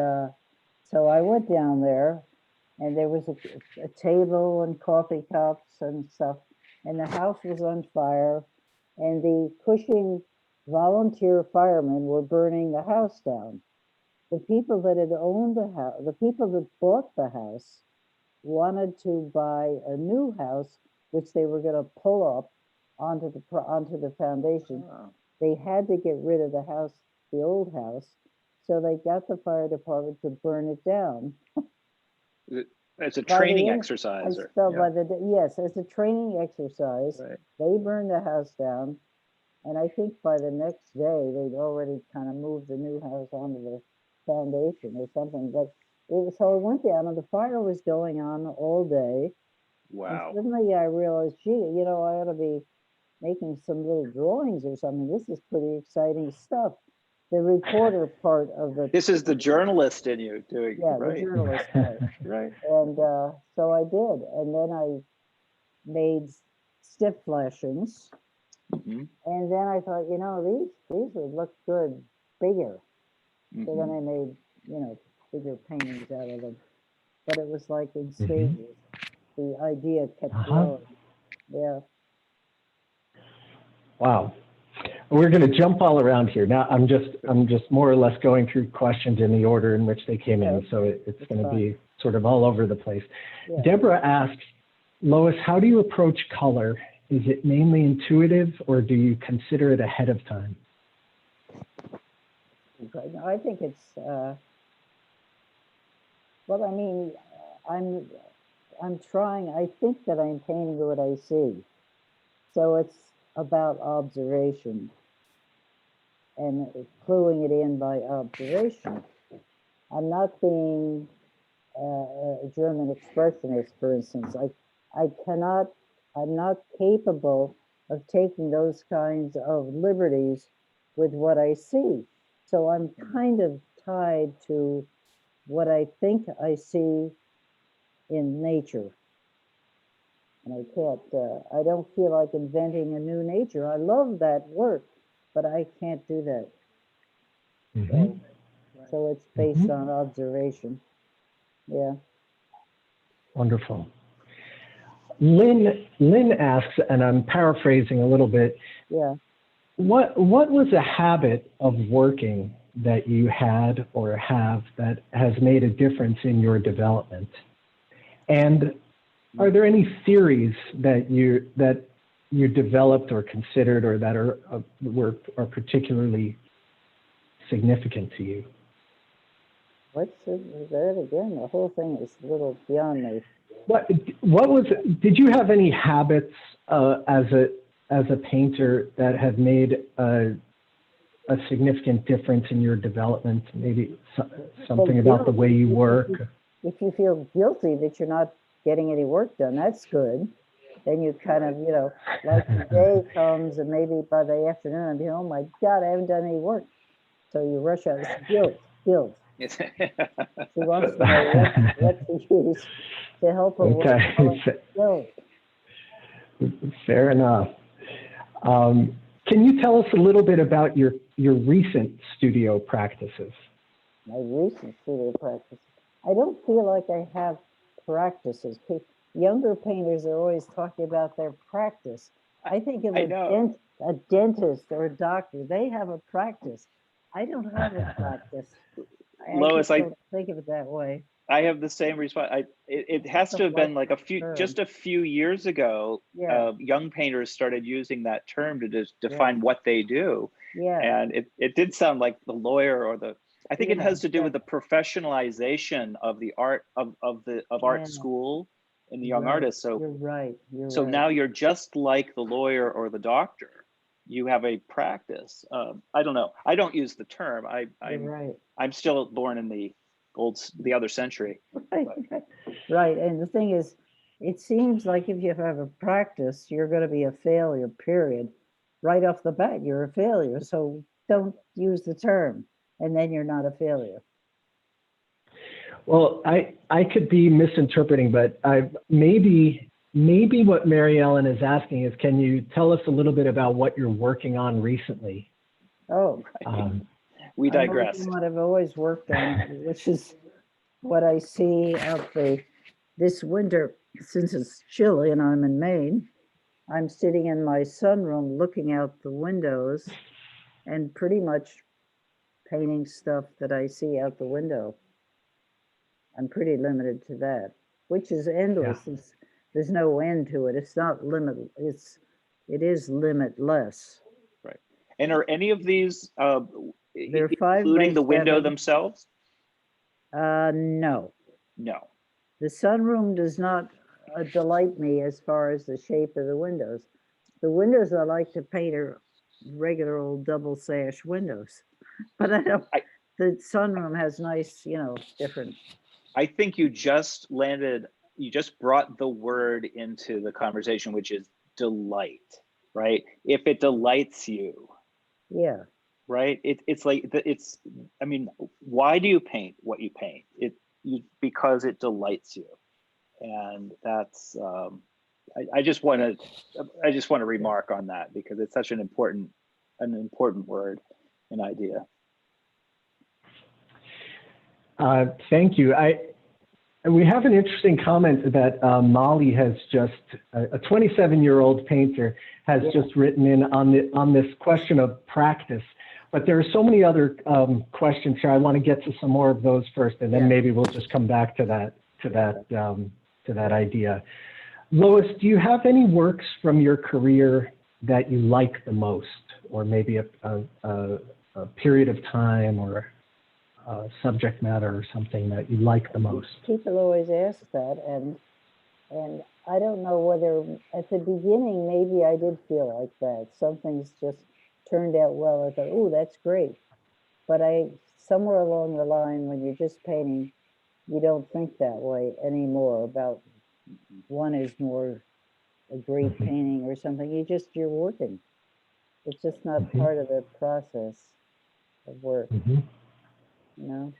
Speaker 3: so I went down there, and there was a table and coffee cups and stuff, and the house was on fire, and the Cushing volunteer firemen were burning the house down. The people that had owned the house, the people that bought the house, wanted to buy a new house, which they were going to pull up onto the foundation. They had to get rid of the house, the old house, so they got the fire department to burn it down.
Speaker 2: It's a training exercise.
Speaker 3: Yes, it's a training exercise.
Speaker 2: Right.
Speaker 3: They burned the house down, and I think by the next day they'd already kind of moved the new house onto the foundation or something. But so I went down, and the fire was going on all day.
Speaker 2: Wow.
Speaker 3: And suddenly I realized, gee, I ought to be making some little drawings or something. This is pretty exciting stuff. the reporter part of the,
Speaker 2: This is the journalist in you doing
Speaker 3: yeah,
Speaker 2: right.
Speaker 3: the journalist part.
Speaker 2: Right.
Speaker 3: And so I did. And then I made stiff flashings.
Speaker 2: Mhm.
Speaker 3: And then I thought, you know, these would look good bigger. So then I made, you know, bigger paintings out of them. But it was like in stages. The idea kept growing. Yeah.
Speaker 1: Wow. We're going to jump all around here. Now, I'm just more or less going through questions in the order in which they came in, so it's going to be sort of all over the place.
Speaker 3: Yeah.
Speaker 1: Deborah asks, Lois, how do you approach color? Is it mainly intuitive, or do you consider it ahead of time?
Speaker 3: I think it's, well, I mean, I'm trying, I think that I'm painting what I see. So it's about observation and cluing it in by observation. I'm not being a German expressionist, for instance. I'm not capable of taking those kinds of liberties with what I see. So I'm kind of tied to what I think I see in nature. And I can't, I don't feel like inventing a new nature. I love that work, but I can't do that. So it's based on observation. Yeah.
Speaker 1: Wonderful. Lynn asks, and I'm paraphrasing a little bit.
Speaker 3: Yeah.
Speaker 1: What was a habit of working that you had or have that has made a difference in your development? And are there any theories that you developed or considered or that are particularly significant to you?
Speaker 3: What's that again? The whole thing is a little beyond me.
Speaker 1: Did you have any habits as a painter that have made a significant difference in your development? Maybe something about the way you work?
Speaker 3: If you feel guilty that you're not getting any work done, that's good. Then you kind of, you know, like the day comes and maybe by the afternoon, I'm oh my God, I haven't done any work. So you rush out. It's guilt. She wants to know what to use to help her
Speaker 1: Okay.
Speaker 3: work.
Speaker 1: Fair enough. Can you tell us a little bit about your recent studio practices?
Speaker 3: My recent studio practice. I don't feel like I have practices. Younger painters are always talking about their practice. I think of a dentist or a doctor. They have a practice. I don't have a practice.
Speaker 2: Lois,
Speaker 3: I don't think of it that way.
Speaker 2: I have the same response. It has to have been like just a few years ago.
Speaker 3: Yeah.
Speaker 2: Young painters started using that term to just define what they do.
Speaker 3: Yeah.
Speaker 2: And it did sound like the lawyer or the. I think it has to do with the professionalization of the art of art school in the young artists. So
Speaker 3: you're right.
Speaker 2: So now you're just like the lawyer or the doctor. You have a practice. I don't know. I don't use the term. I'm still born in the other century.
Speaker 3: Right. And the thing is, it seems like if you have a practice, you're going to be a failure, period. Right off the bat, you're a failure. So don't use the term, and then you're not a failure.
Speaker 1: Well, I could be misinterpreting, but maybe what Mary Ellen is asking is, can you tell us a little bit about what you're working on recently?
Speaker 3: Oh,
Speaker 2: we digress.
Speaker 3: What I've always worked on, which is what I see out this winter, since it's chilly and I'm in Maine. I'm sitting in my sunroom looking out the windows and pretty much painting stuff that I see out the window. I'm pretty limited to that, which is endless.
Speaker 1: Yeah.
Speaker 3: There's no end to it. It's not it is limitless.
Speaker 2: Right. And are any of these
Speaker 3: There are 5
Speaker 2: including the window
Speaker 3: 7.
Speaker 2: themselves?
Speaker 3: No.
Speaker 2: No.
Speaker 3: The sunroom does not delight me as far as the shape of the windows. The windows I like to paint are regular old double sash windows, but the sunroom has nice, different.
Speaker 2: I think you just brought the word into the conversation, which is delight, right? If it delights you.
Speaker 3: Yeah.
Speaker 2: right? It's like it's. I mean, why do you paint what you paint? Because it delights you, and that's. I just want to remark on that because it's such an important word and idea.
Speaker 1: Thank you. We have an interesting comment that Molly has just, a 27-year-old painter has just written in on this question of practice. But there are so many other questions here. I want to get to some more of those first, and then maybe we'll just come back to that idea. Lois, do you have any works from your career that you like the most, or maybe a period of time or subject matter or something that you like the most?
Speaker 3: People always ask that, and I don't know whether at the beginning maybe I did feel like that. Some things just turned out well. I thought, oh, that's great. But somewhere along the line, when you're just painting, you don't think that way anymore about one is more a great painting or something. You're working. It's just not part of the process of work. You know?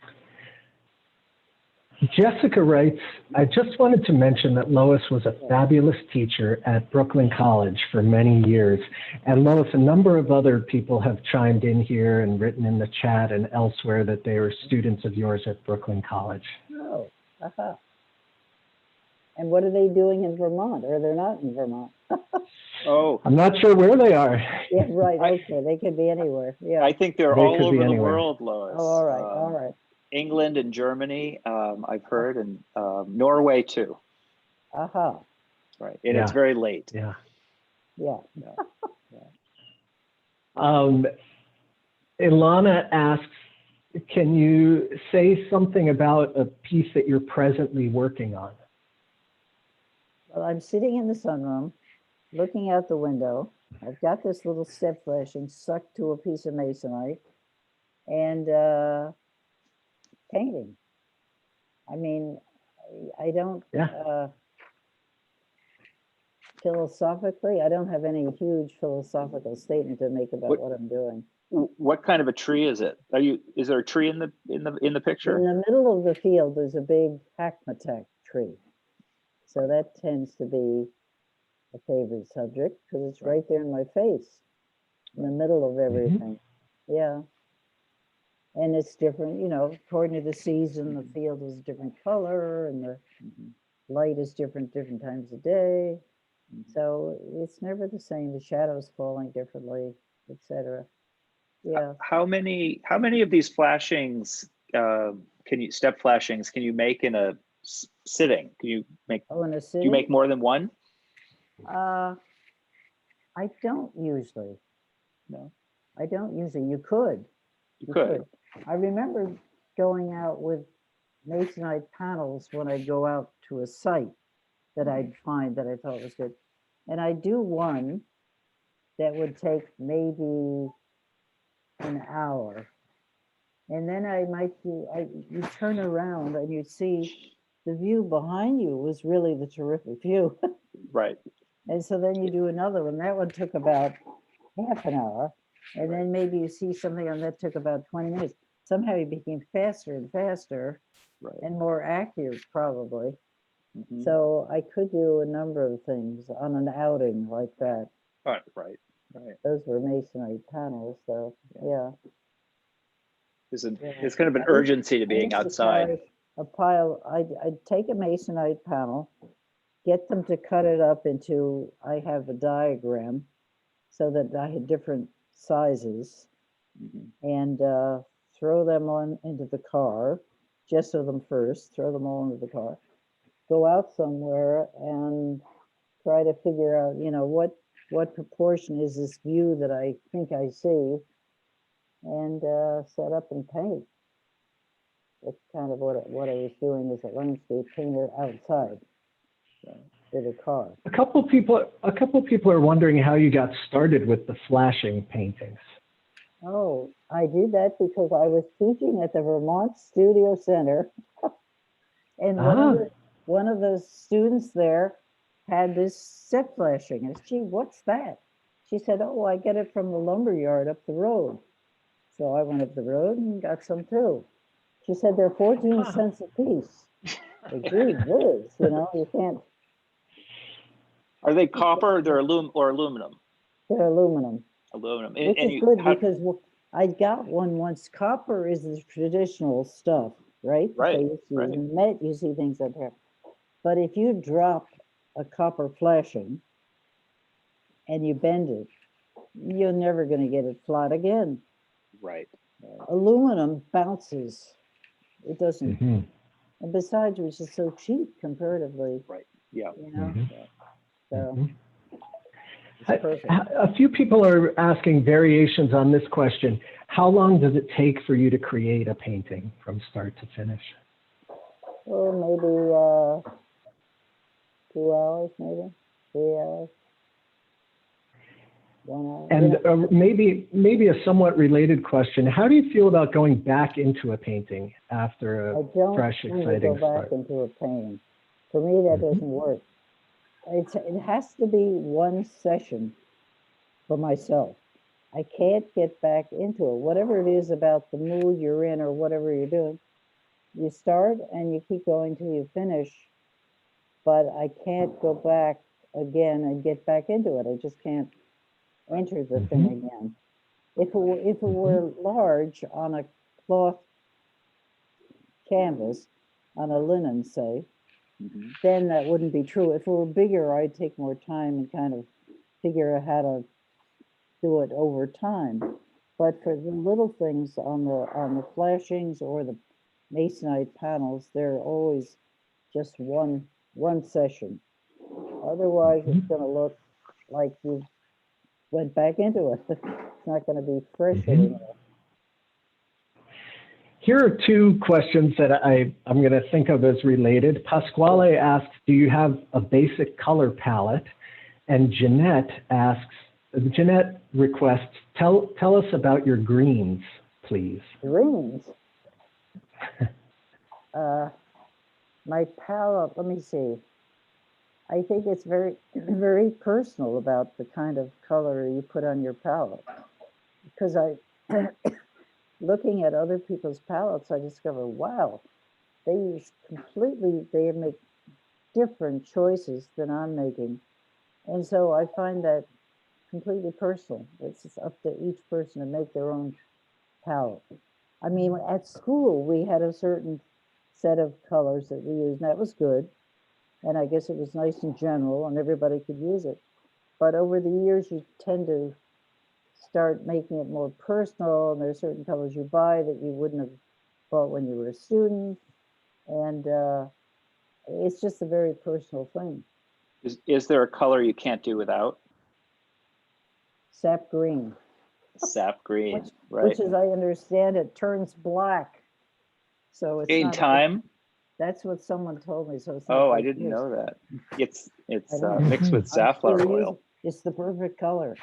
Speaker 1: Jessica writes, I just wanted to mention that Lois was a fabulous teacher at Brooklyn College for many years. And Lois, a number of other people have chimed in here and written in the chat and elsewhere that they were students of yours at Brooklyn College.
Speaker 3: Oh, And what are they doing in Vermont? Or they're not in Vermont?
Speaker 2: Oh,
Speaker 1: I'm not sure where they are.
Speaker 3: Yeah, right. Okay, they could be anywhere. Yeah.
Speaker 2: I think they're all over the world, Lois.
Speaker 3: Oh, all right, all right.
Speaker 2: England and Germany, I've heard, and Norway too. Right, and it's very late.
Speaker 3: Yeah.
Speaker 1: Ilana asks, can you say something about a piece that you're presently working on?
Speaker 3: Well, I'm sitting in the sunroom, looking out the window. I've got this little step flashing stuck to a piece of masonite and painting. I mean, I don't, philosophically, I don't have any huge philosophical statement to make about what I'm doing.
Speaker 2: What kind of a tree is it? Is there a tree in the picture?
Speaker 3: In the middle of the field, there's a big hackmatack tree. So that tends to be a favorite subject because it's right there in my face, in the middle of everything. Yeah. And it's different, you know, according to the season, the field is a different color and the light is different times of day. So it's never the same. The shadows falling differently, etc. Yeah.
Speaker 2: How many of these flashings step flashings can you make in a sitting? Can you make?
Speaker 3: Oh, in a sitting?
Speaker 2: Do you make more than one?
Speaker 3: I don't usually.
Speaker 2: No.
Speaker 3: I don't usually. You could.
Speaker 2: You could.
Speaker 3: I remember going out with masonite panels when I go out to a site that I'd find that I thought was good. And I do one that would take maybe an hour. And then I might you turn around and you'd see the view behind you was really the terrific view.
Speaker 2: Right.
Speaker 3: And so then you do another one. That one took about half an hour. And then maybe you see something on that took about 20 minutes. Somehow it became faster and faster and more accurate, probably. So I could do a number of things on an outing like that.
Speaker 2: Right.
Speaker 3: Those were masonite panels, so yeah.
Speaker 2: There's kind of an urgency to being outside.
Speaker 3: A pile, I'd take a masonite panel, get them to cut it up into, I have a diagram so that I had different sizes and throw them on into the car, gesso them first, throw them all into the car, go out somewhere and try to figure out, you know, what proportion is this view that I think I see, and set up and paint. That's kind of what I was doing as a landscape painter outside with a car.
Speaker 1: A couple people are wondering how you got started with the flashing paintings.
Speaker 3: Oh, I did that because I was teaching at the Vermont Studio Center, and one of the students there had this step flashing. And gee, what's that? She said, oh, I get it from the lumber yard up the road. So I went up the road and got some too. She said they're 14 cents a piece. Like, gee whiz, you know, you can't.
Speaker 2: Are they copper or they're aluminum?
Speaker 3: They're aluminum.
Speaker 2: Aluminum.
Speaker 3: Which is good because I got one once. Copper is the traditional stuff, right?
Speaker 2: Right,
Speaker 3: They used to use
Speaker 2: right.
Speaker 3: in Met, you see things up here. But if you drop a copper flashing and you bend it, you're never going to get it flat again.
Speaker 2: Right.
Speaker 3: Aluminum bounces. It doesn't.
Speaker 1: Mm-hmm.
Speaker 3: And besides, which is so cheap comparatively.
Speaker 2: Right. Yeah.
Speaker 3: You know?
Speaker 1: Mm-hmm.
Speaker 3: So
Speaker 1: Mm-hmm.
Speaker 3: it's perfect.
Speaker 1: A few people are asking variations on this question. How long does it take for you to create a painting from start to finish?
Speaker 3: Oh, maybe 2 hours, maybe 3 hours. 1 hour.
Speaker 1: And maybe a somewhat related question. How do you feel about going back into a painting after a fresh, exciting
Speaker 3: go back
Speaker 1: start?
Speaker 3: into a painting. For me, that doesn't work. It has to be one session for myself. I can't get back into it. Whatever it is about the mood you're in or whatever you're doing, you start and you keep going till you finish. But I can't go back again and get back into it. I just can't enter the thing again. If it were large on a cloth canvas, on a linen, say, then that wouldn't be true. If it were bigger, I'd take more time and kind of figure out how to do it over time. But for the little things on the flashings or the masonite panels, they're always just one session. Otherwise, it's going to look like you went back into it. It's not going to be fresh anymore.
Speaker 1: Here are two questions that I'm going to think of as related. Pasquale asks, do you have a basic color palette? And Jeanette requests, tell us about your greens, please.
Speaker 3: Greens? My palette, let me see. I think it's very, very personal about the kind of color you put on your palette. Because looking at other people's palettes, I discover, wow, they make different choices than I'm making. And so I find that completely personal. It's just up to each person to make their own palette. I mean, at school, we had a certain set of colors that we used, and that was good. And I guess it was nice in general, and everybody could use it. But over the years, you tend to start making it more personal, and there's certain colors you buy that you wouldn't have bought when you were a student. And it's just a very personal thing.
Speaker 2: Is there a color you can't do without?
Speaker 3: Sap green.
Speaker 2: Sap green, right.
Speaker 3: Which, as I understand it, turns black. So it's
Speaker 2: in
Speaker 3: not
Speaker 2: time?
Speaker 3: That's what someone told me. So it's
Speaker 2: I didn't know that. It's mixed with safflower oil.
Speaker 3: It's the perfect color.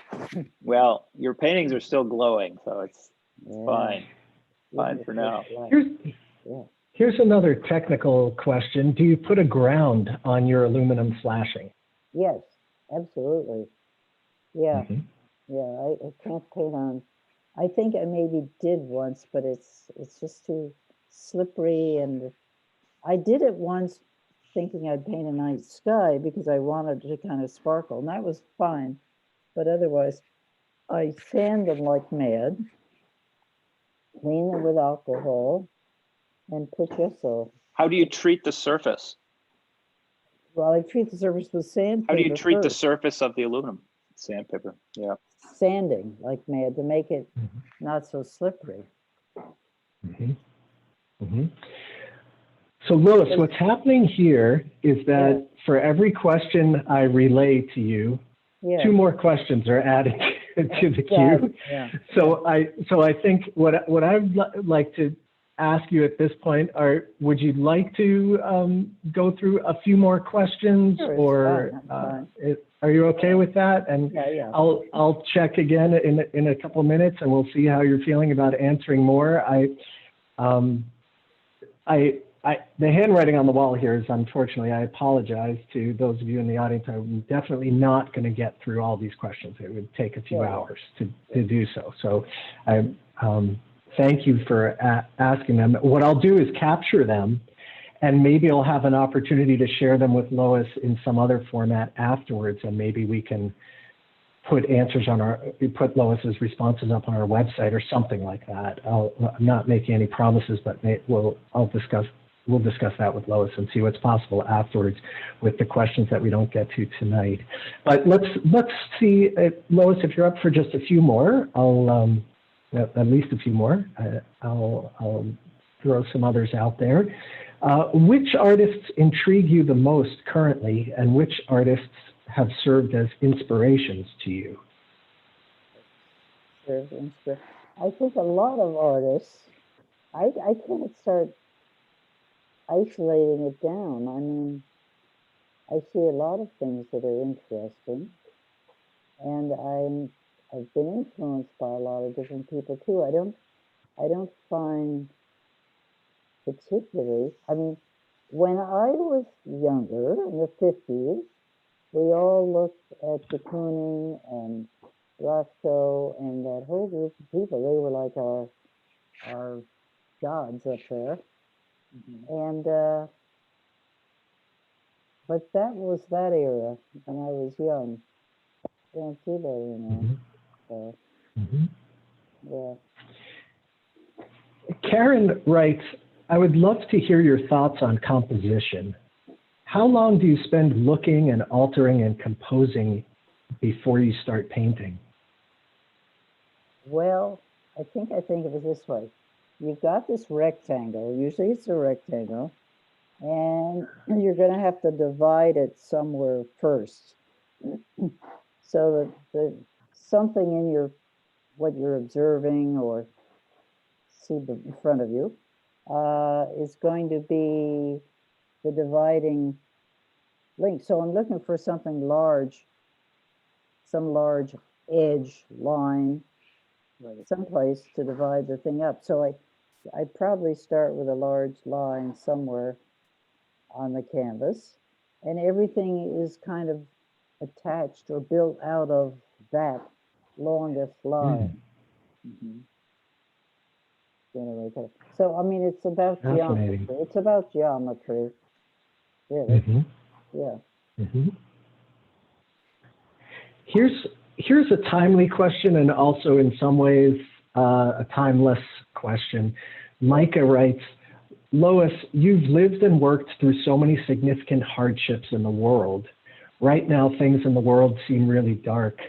Speaker 2: Well, your paintings are still glowing, so it's fine. Fine for now.
Speaker 1: Here's another technical question. Do you put a ground on your aluminum flashing?
Speaker 3: Yes, absolutely. Yeah. Yeah, I can't paint on. I think I maybe did once, but it's just too slippery. And I did it once thinking I'd paint a night sky because I wanted to kind of sparkle, and that was fine. But otherwise, I sand them like mad, clean them with alcohol, and put gesso.
Speaker 2: How do you treat the surface?
Speaker 3: Well, I treat the surface with sandpaper.
Speaker 2: How do you treat the
Speaker 3: first.
Speaker 2: surface of the aluminum? Sandpaper, yeah.
Speaker 3: Sanding like mad to make it not so slippery.
Speaker 1: So Lois, what's happening here is that for every question I relay to you, 2 more questions are added to the queue. So I think what I'd like to ask you at this point would you like to go through a few more questions, or are you okay with that? And I'll check again in a couple of minutes, and we'll see how you're feeling about answering more. The handwriting on the wall here is, unfortunately, I apologize to those of you in the audience. I'm definitely not going to get through all these questions. It would take a few hours to do so. So thank you for asking them. What I'll do is capture them, and maybe I'll have an opportunity to share them with Lois in some other format afterwards, and maybe we can put put Lois's responses up on our website or something like that. I'm not making any promises, but we'll discuss that with Lois and see what's possible afterwards with the questions that we don't get to tonight. But let's see, Lois, if you're up for just a few more, at least a few more. I'll throw some others out there. Which artists intrigue you the most currently, and which artists have served as inspirations to you?
Speaker 3: I think a lot of artists, I can't start isolating it down. I mean, I see a lot of things that are interesting, and I've been influenced by a lot of different people too. I don't find particularly, I mean, when I was younger, in the 50s, we all looked at de Kooning and Rothko and that whole group of people. They were like our gods up there. And, but that was that era when I was young. I don't see that anymore. So, yeah.
Speaker 1: Karen writes, I would love to hear your thoughts on composition. How long do you spend looking and altering and composing before you start painting?
Speaker 3: Well, I think of it this way. You've got this rectangle, usually it's a rectangle, and you're going to have to divide it somewhere first. So that something in what you're observing or see in front of you is going to be the dividing link. So I'm looking for something large, some large edge line, someplace to divide the thing up. So I'd probably start with a large line somewhere on the canvas, and everything is kind of attached or built out of that longest line. So, I mean, it's about geometry. It's about geometry, really. Yeah.
Speaker 1: Here's a timely question, and also in some ways a timeless question. Micah writes, Lois, you've lived and worked through so many significant hardships in the world. Right now, things in the world seem really dark.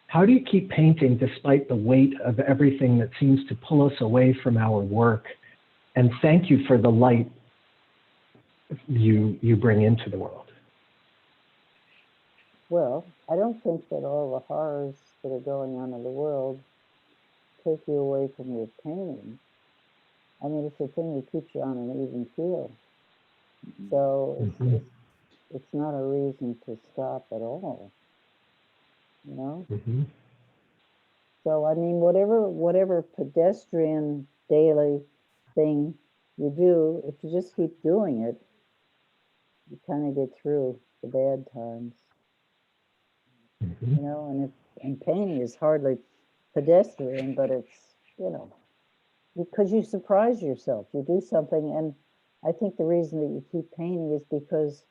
Speaker 1: How do you keep painting despite the weight of everything that seems to pull us away from our work? And thank you for the light you bring into the world.
Speaker 3: Well, I don't think that all the horrors that are going on in the world take you away from your painting. I mean, it's a thing that keeps you on an even keel. So it's not a reason to stop at all, you know? So, I mean, whatever pedestrian daily thing you do, if you just keep doing it, you kind of get through the bad times. You know, and painting is hardly pedestrian, but it's, you know, because you surprise yourself. You do something, and I think the reason that you keep painting is because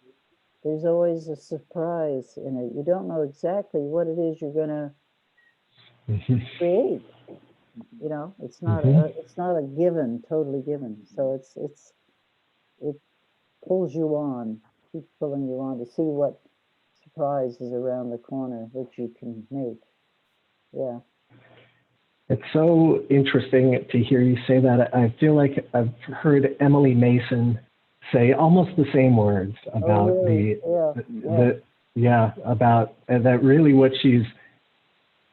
Speaker 3: there's always a surprise in it. You don't know exactly what it is you're going to create. You know, it's not a given, totally given. So it pulls you on, keeps pulling you on to see what surprise is around the corner that you can make. Yeah.
Speaker 1: It's so interesting to hear you say that. I feel like I've heard Emily Mason say almost the same words about about that really what she's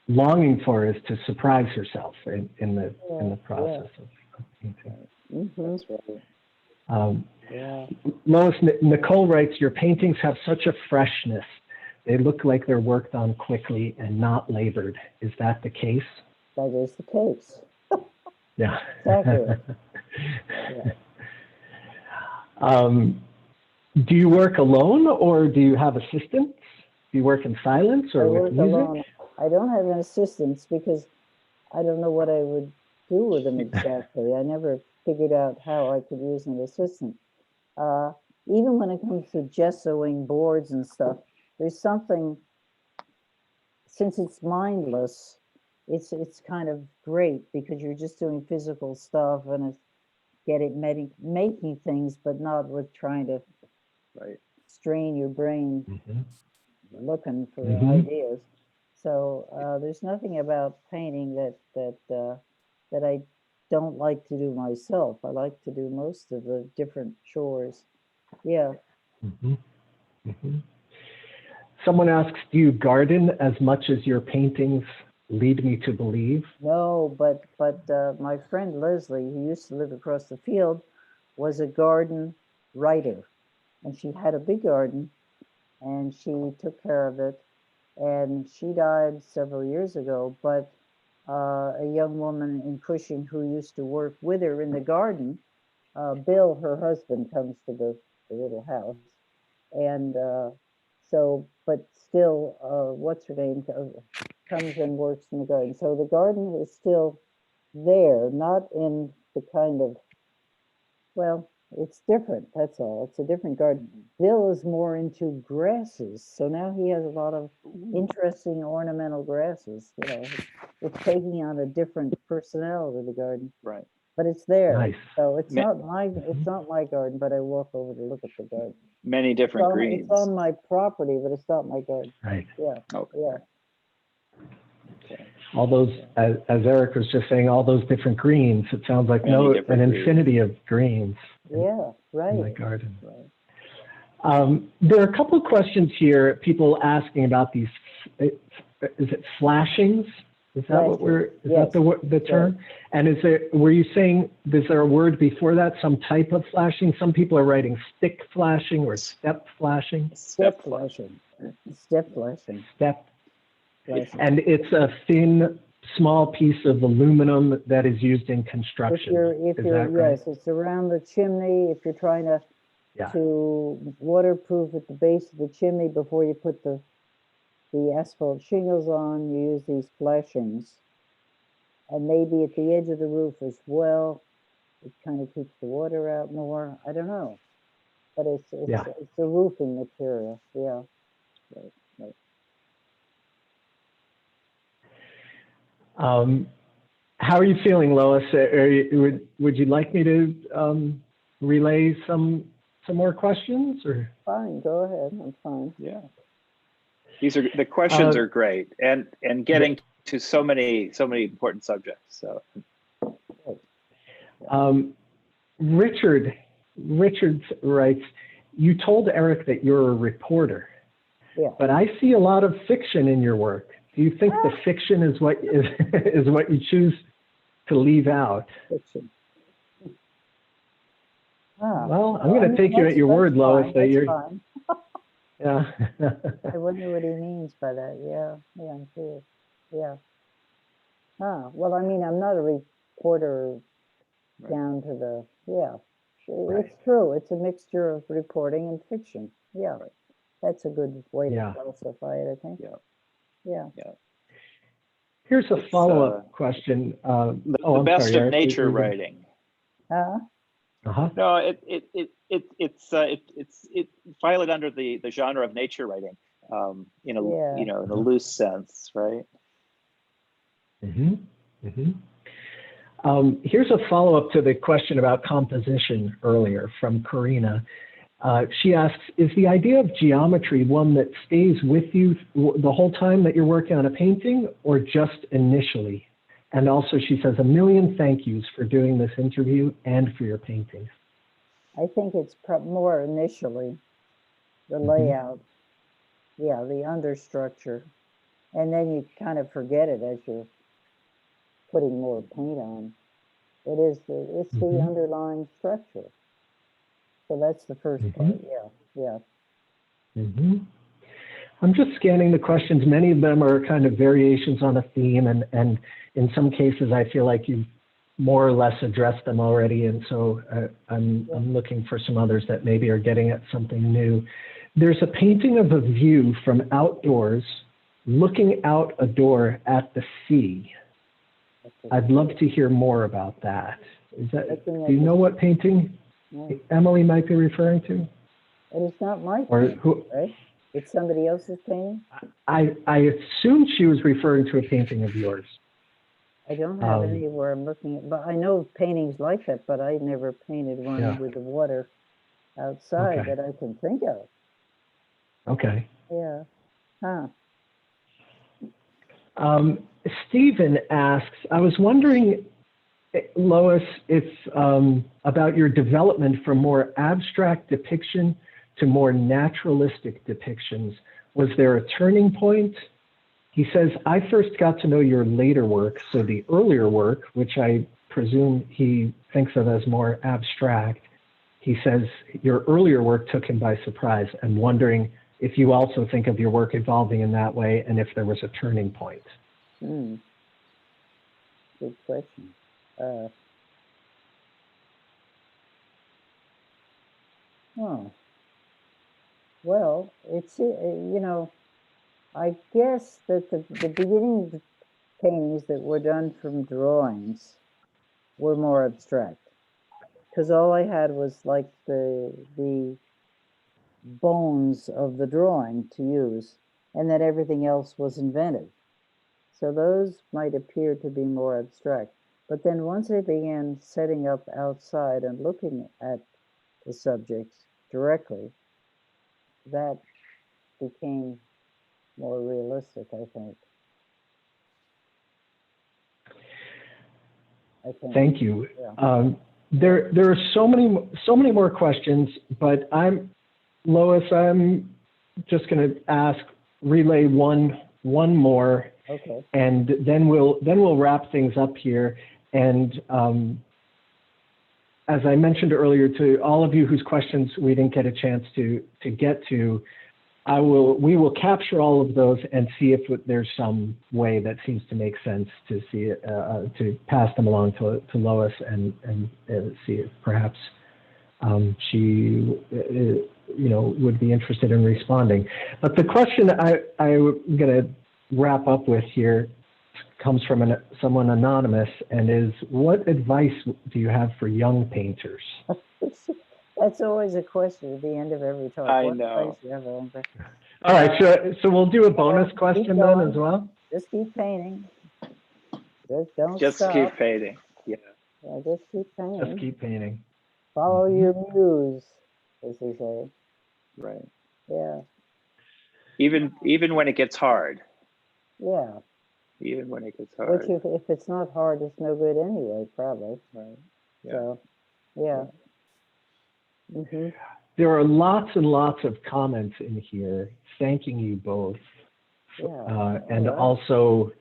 Speaker 1: longing for is to surprise herself in the process of painting.
Speaker 2: That's right.
Speaker 1: Lois, Nicole writes, your paintings have such a freshness. They look like they're worked on quickly and not labored. Is that the case?
Speaker 3: That is the case.
Speaker 1: Yeah.
Speaker 3: Exactly.
Speaker 1: Do you work alone, or do you have assistants? Do you work in silence or with music?
Speaker 3: Alone. I don't have an assistant because I don't know what I would do with them exactly. I never figured out how I could use an assistant. Even when it comes to gessoing boards and stuff, there's something, since it's mindless, it's kind of great because you're just doing physical stuff and making things, but not with trying to strain your brain looking for ideas. So there's nothing about painting that I don't like to do myself. I like to do most of the different chores. Yeah.
Speaker 1: Someone asks, do you garden as much as your paintings lead me to believe?
Speaker 3: No, but my friend Leslie, who used to live across the field, was a garden writer, and she had a big garden, and she took care of it, and she died several years ago. But a young woman in Cushing who used to work with her in the garden, Bill, her husband, comes to the little house, and but still, what's her name, comes and works in the garden. So the garden is still there, not in the kind of, well, it's different, that's all. It's a different garden. Bill is more into grasses, so now he has a lot of interesting ornamental grasses. You know, it's taking on a different personality, the garden.
Speaker 2: Right.
Speaker 3: But it's there.
Speaker 1: Nice.
Speaker 3: So it's not my garden, but I walk over to look at the garden.
Speaker 2: Many different greens.
Speaker 3: It's on my property, but it's not my garden.
Speaker 1: Right.
Speaker 3: Yeah.
Speaker 2: Okay.
Speaker 3: Yeah.
Speaker 2: Okay.
Speaker 1: All those, as Eric was just saying, all those different greens. It sounds like an infinity of greens.
Speaker 3: Yeah, right.
Speaker 1: In the garden.
Speaker 3: Right.
Speaker 1: There are a couple of questions here. People asking about these. Is it flashings? Is that what is that the term?
Speaker 3: Right.
Speaker 1: And were you saying, is there a word before that, some type of flashing? Some people are writing stick flashing or step flashing.
Speaker 3: Step flashing. Step flashing.
Speaker 1: Step.
Speaker 3: Flashing.
Speaker 1: And it's a thin, small piece of aluminum that is used in construction.
Speaker 3: Yes, it's around the chimney. If you're trying to waterproof at the base of the chimney before you put the asphalt shingles on, you use these flashings. And maybe at the edge of the roof as well. It kind of keeps the water out more. I don't know. But it's a roofing material. Yeah. Right.
Speaker 1: How are you feeling, Lois? Would you like me to relay some more questions? Or
Speaker 3: fine, go ahead. I'm fine.
Speaker 2: Yeah. The questions are great, and getting to so many important subjects. So,
Speaker 1: Richard writes, you told Eric that you're a reporter, but I see a lot of fiction in your work. Do you think the fiction is what you choose to leave out?
Speaker 3: Fiction.
Speaker 1: Well, I'm going to take you at your word, Lois. That you're.
Speaker 3: Fine.
Speaker 1: Yeah.
Speaker 3: I wonder what he means by that. Yeah, I'm curious. Yeah. Well, I mean, I'm not a reporter down to the, It's true. It's a mixture of reporting and fiction. Yeah. Right. That's a good way to classify it, I think. Yeah.
Speaker 1: Here's a follow-up question.
Speaker 2: The best of nature writing. No, it file it under the genre of nature writing, in a loose sense, right?
Speaker 1: Here's a follow-up to the question about composition earlier from Karina. She asks, is the idea of geometry one that stays with you the whole time that you're working on a painting, or just initially? And also she says, a million thank yous for doing this interview and for your paintings.
Speaker 3: I think it's more initially, the layout, the understructure. And then you kind of forget it as you're putting more paint on. It's the underlying structure. So that's the first part,
Speaker 1: I'm just scanning the questions. Many of them are kind of variations on a theme, and in some cases I feel like you've more or less addressed them already, and so I'm looking for some others that maybe are getting at something new. There's a painting of a view from outdoors, looking out a door at the sea. I'd love to hear more about that. Is that, do you know what painting
Speaker 3: Yeah.
Speaker 1: Emily might be referring to?
Speaker 3: And it's not my
Speaker 1: Or
Speaker 3: painting,
Speaker 1: who?
Speaker 3: right? It's somebody else's painting?
Speaker 1: I assumed she was referring to a painting of yours.
Speaker 3: I don't have any where I'm looking at, but I know paintings like that, but I never painted one
Speaker 1: Yeah.
Speaker 3: with the water outside
Speaker 1: Okay.
Speaker 3: that I can think of.
Speaker 1: Okay.
Speaker 3: Yeah. Huh.
Speaker 1: Stephen asks, I was wondering, Lois, if about your development from more abstract depiction to more naturalistic depictions. Was there a turning point? He says, I first got to know your later work, so the earlier work, which I presume he thinks of as more abstract, he says your earlier work took him by surprise. I'm wondering if you also think of your work evolving in that way and if there was a turning point.
Speaker 3: Good question. Well, it's, you know, I guess that the beginning paintings that were done from drawings were more abstract, because all I had was like the bones of the drawing to use, and that everything else was invented. So those might appear to be more abstract. But then once I began setting up outside and looking at the subjects directly, that became more realistic, I think.
Speaker 1: Thank you.
Speaker 3: Yeah.
Speaker 1: There are so many more questions, but Lois, I'm just going to relay one more,
Speaker 3: Okay.
Speaker 1: and then we'll wrap things up here. And as I mentioned earlier, to all of you whose questions we didn't get a chance to get to, we will capture all of those and see if there's some way that seems to make sense to see it, to pass them along to Lois and see if perhaps she would be interested in responding. But the question I'm going to wrap up with here comes from someone anonymous, and is, what advice do you have for young painters?
Speaker 3: That's always a question at the end of every talk.
Speaker 2: I know.
Speaker 1: All right, so we'll do a bonus question then as well.
Speaker 3: Just keep painting. Just don't
Speaker 2: Just
Speaker 3: stop.
Speaker 2: keep painting. Yeah.
Speaker 3: Yeah, just keep painting.
Speaker 1: Just keep painting.
Speaker 3: Follow your muse, as they say.
Speaker 2: Right.
Speaker 3: Yeah.
Speaker 2: Even when it gets hard.
Speaker 3: Yeah.
Speaker 2: Even when it gets hard.
Speaker 3: Which, if it's not hard, it's no good anyway, probably.
Speaker 2: Right. Yeah.
Speaker 3: So, yeah.
Speaker 1: There are lots and lots of comments in here thanking you both, and also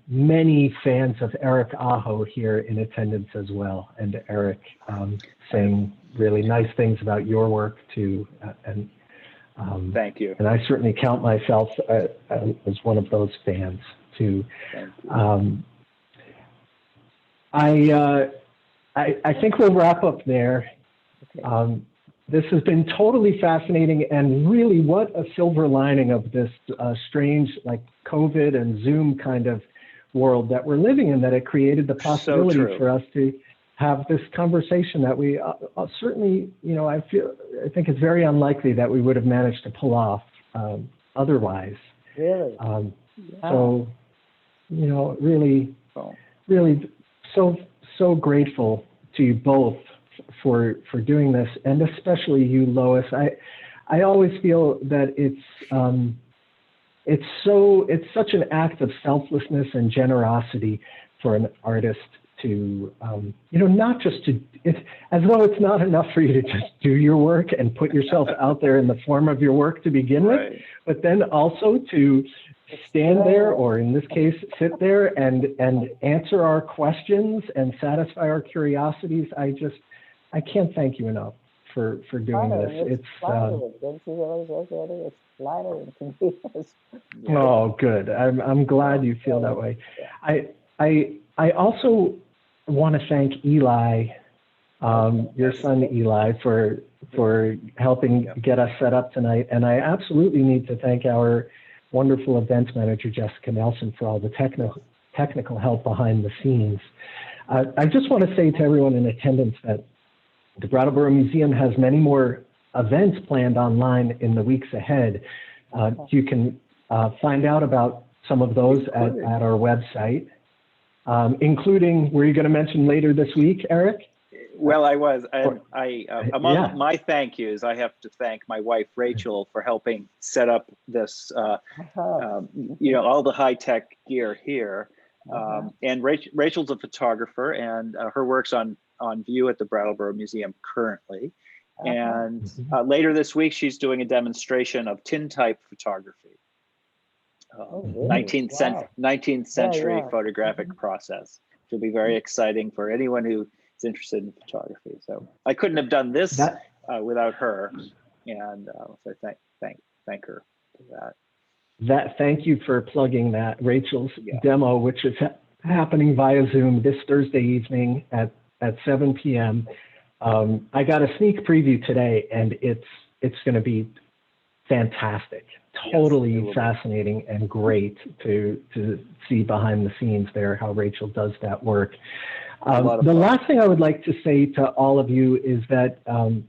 Speaker 1: many fans of Eric Aho here in attendance as well, and Eric saying really nice things about your work too. And
Speaker 2: thank you.
Speaker 1: And I certainly count myself as one of those fans too.
Speaker 2: Thank you.
Speaker 1: I think we'll wrap up there.
Speaker 3: Okay.
Speaker 1: This has been totally fascinating, and really what a silver lining of this strange, like COVID and Zoom kind of world that we're living in, that it created the possibility for us to have this conversation that we certainly, I think it's very unlikely that we would have managed to pull off otherwise.
Speaker 3: Really?
Speaker 1: So, really so grateful to you both for doing this, and especially you, Lois. I always feel that it's such an act of selflessness and generosity for an artist to not just to, as though it's not enough for you to just do your work and put yourself out there in the form of your work to begin with, but then also to stand there, or in this case, sit there and answer our questions and satisfy our curiosities. I can't thank you enough for doing this.
Speaker 3: It's flattering. Don't you realize that, Eddie? It's flattering to me.
Speaker 1: Oh, good. I'm glad you feel that way. I also want to thank Eli, your son Eli, for helping get us set up tonight, and I absolutely need to thank our wonderful events manager, Jessica Nelson, for all the technical help behind the scenes. I just want to say to everyone in attendance that the Brattleboro Museum has many more events planned online in the weeks ahead. You can find out about some of those at our website, including, were you going to mention later this week, Eric?
Speaker 2: Well, I was. Among my thank yous, I have to thank my wife, Rachel, for helping set up this, all the high-tech gear here. And Rachel's a photographer, and her work's on view at the Brattleboro Museum currently. And later this week, she's doing a demonstration of tintype photography. 19th century photographic process, which will be very exciting for anyone who is interested in photography. So I couldn't have done this without her, and so thank her for that. Thank
Speaker 1: you for plugging that, Rachel's demo, which is happening via Zoom this Thursday evening at 7 p.m. I got a sneak preview today, and it's going to be fantastic, totally fascinating and great to see behind the scenes there how Rachel does that work. The last thing I would like to say to all of you is that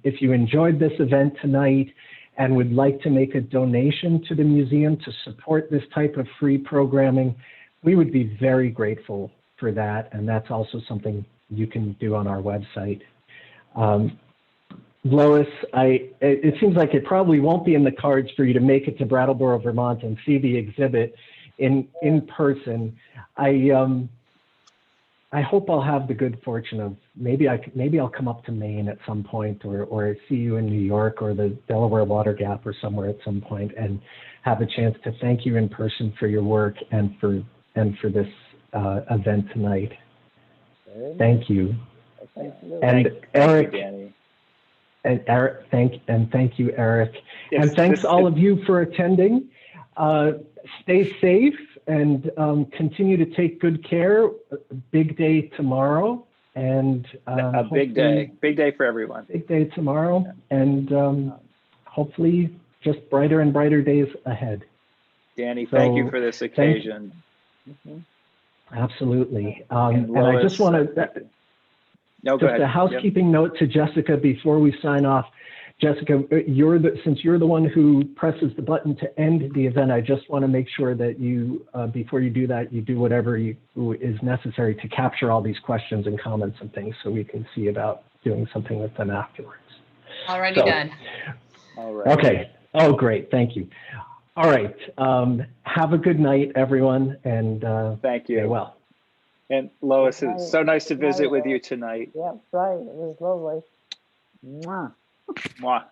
Speaker 1: if you enjoyed this event tonight and would like to make a donation to the museum to support this type of free programming, we would be very grateful for that, and that's also something you can do on our website. Lois, it seems like it probably won't be in the cards for you to make it to Brattleboro, Vermont and see the exhibit in person. I hope I'll have the good fortune of maybe I'll come up to Maine at some point, or see you in New York or the Delaware Water Gap or somewhere at some point, and have a chance to thank you in person for your work and for this event tonight. Thank you. And Eric.
Speaker 2: Thank you, Danny.
Speaker 1: And Eric, thank you, Eric. And thanks all of you for attending. Stay safe and continue to take good care. Big day tomorrow, and
Speaker 2: a big day for everyone.
Speaker 1: Big day tomorrow, and hopefully just brighter and brighter days ahead.
Speaker 2: Danny, thank you for this occasion.
Speaker 1: Absolutely. And I just want to.
Speaker 2: No, go ahead.
Speaker 1: A housekeeping note to Jessica before we sign off. Jessica, since you're the one who presses the button to end the event, I just want to make sure that you, before you do that, you do whatever is necessary to capture all these questions and comments and things, so we can see about doing something with them afterwards.
Speaker 4: Already done.
Speaker 2: All right.
Speaker 1: Okay. Oh, great. Thank you. All right. Have a good night, everyone, and
Speaker 2: thank you.
Speaker 1: Stay well.
Speaker 2: And Lois, it's so nice to visit with you tonight.
Speaker 3: Yeah, right. It was lovely. Mwah.
Speaker 2: Mwah.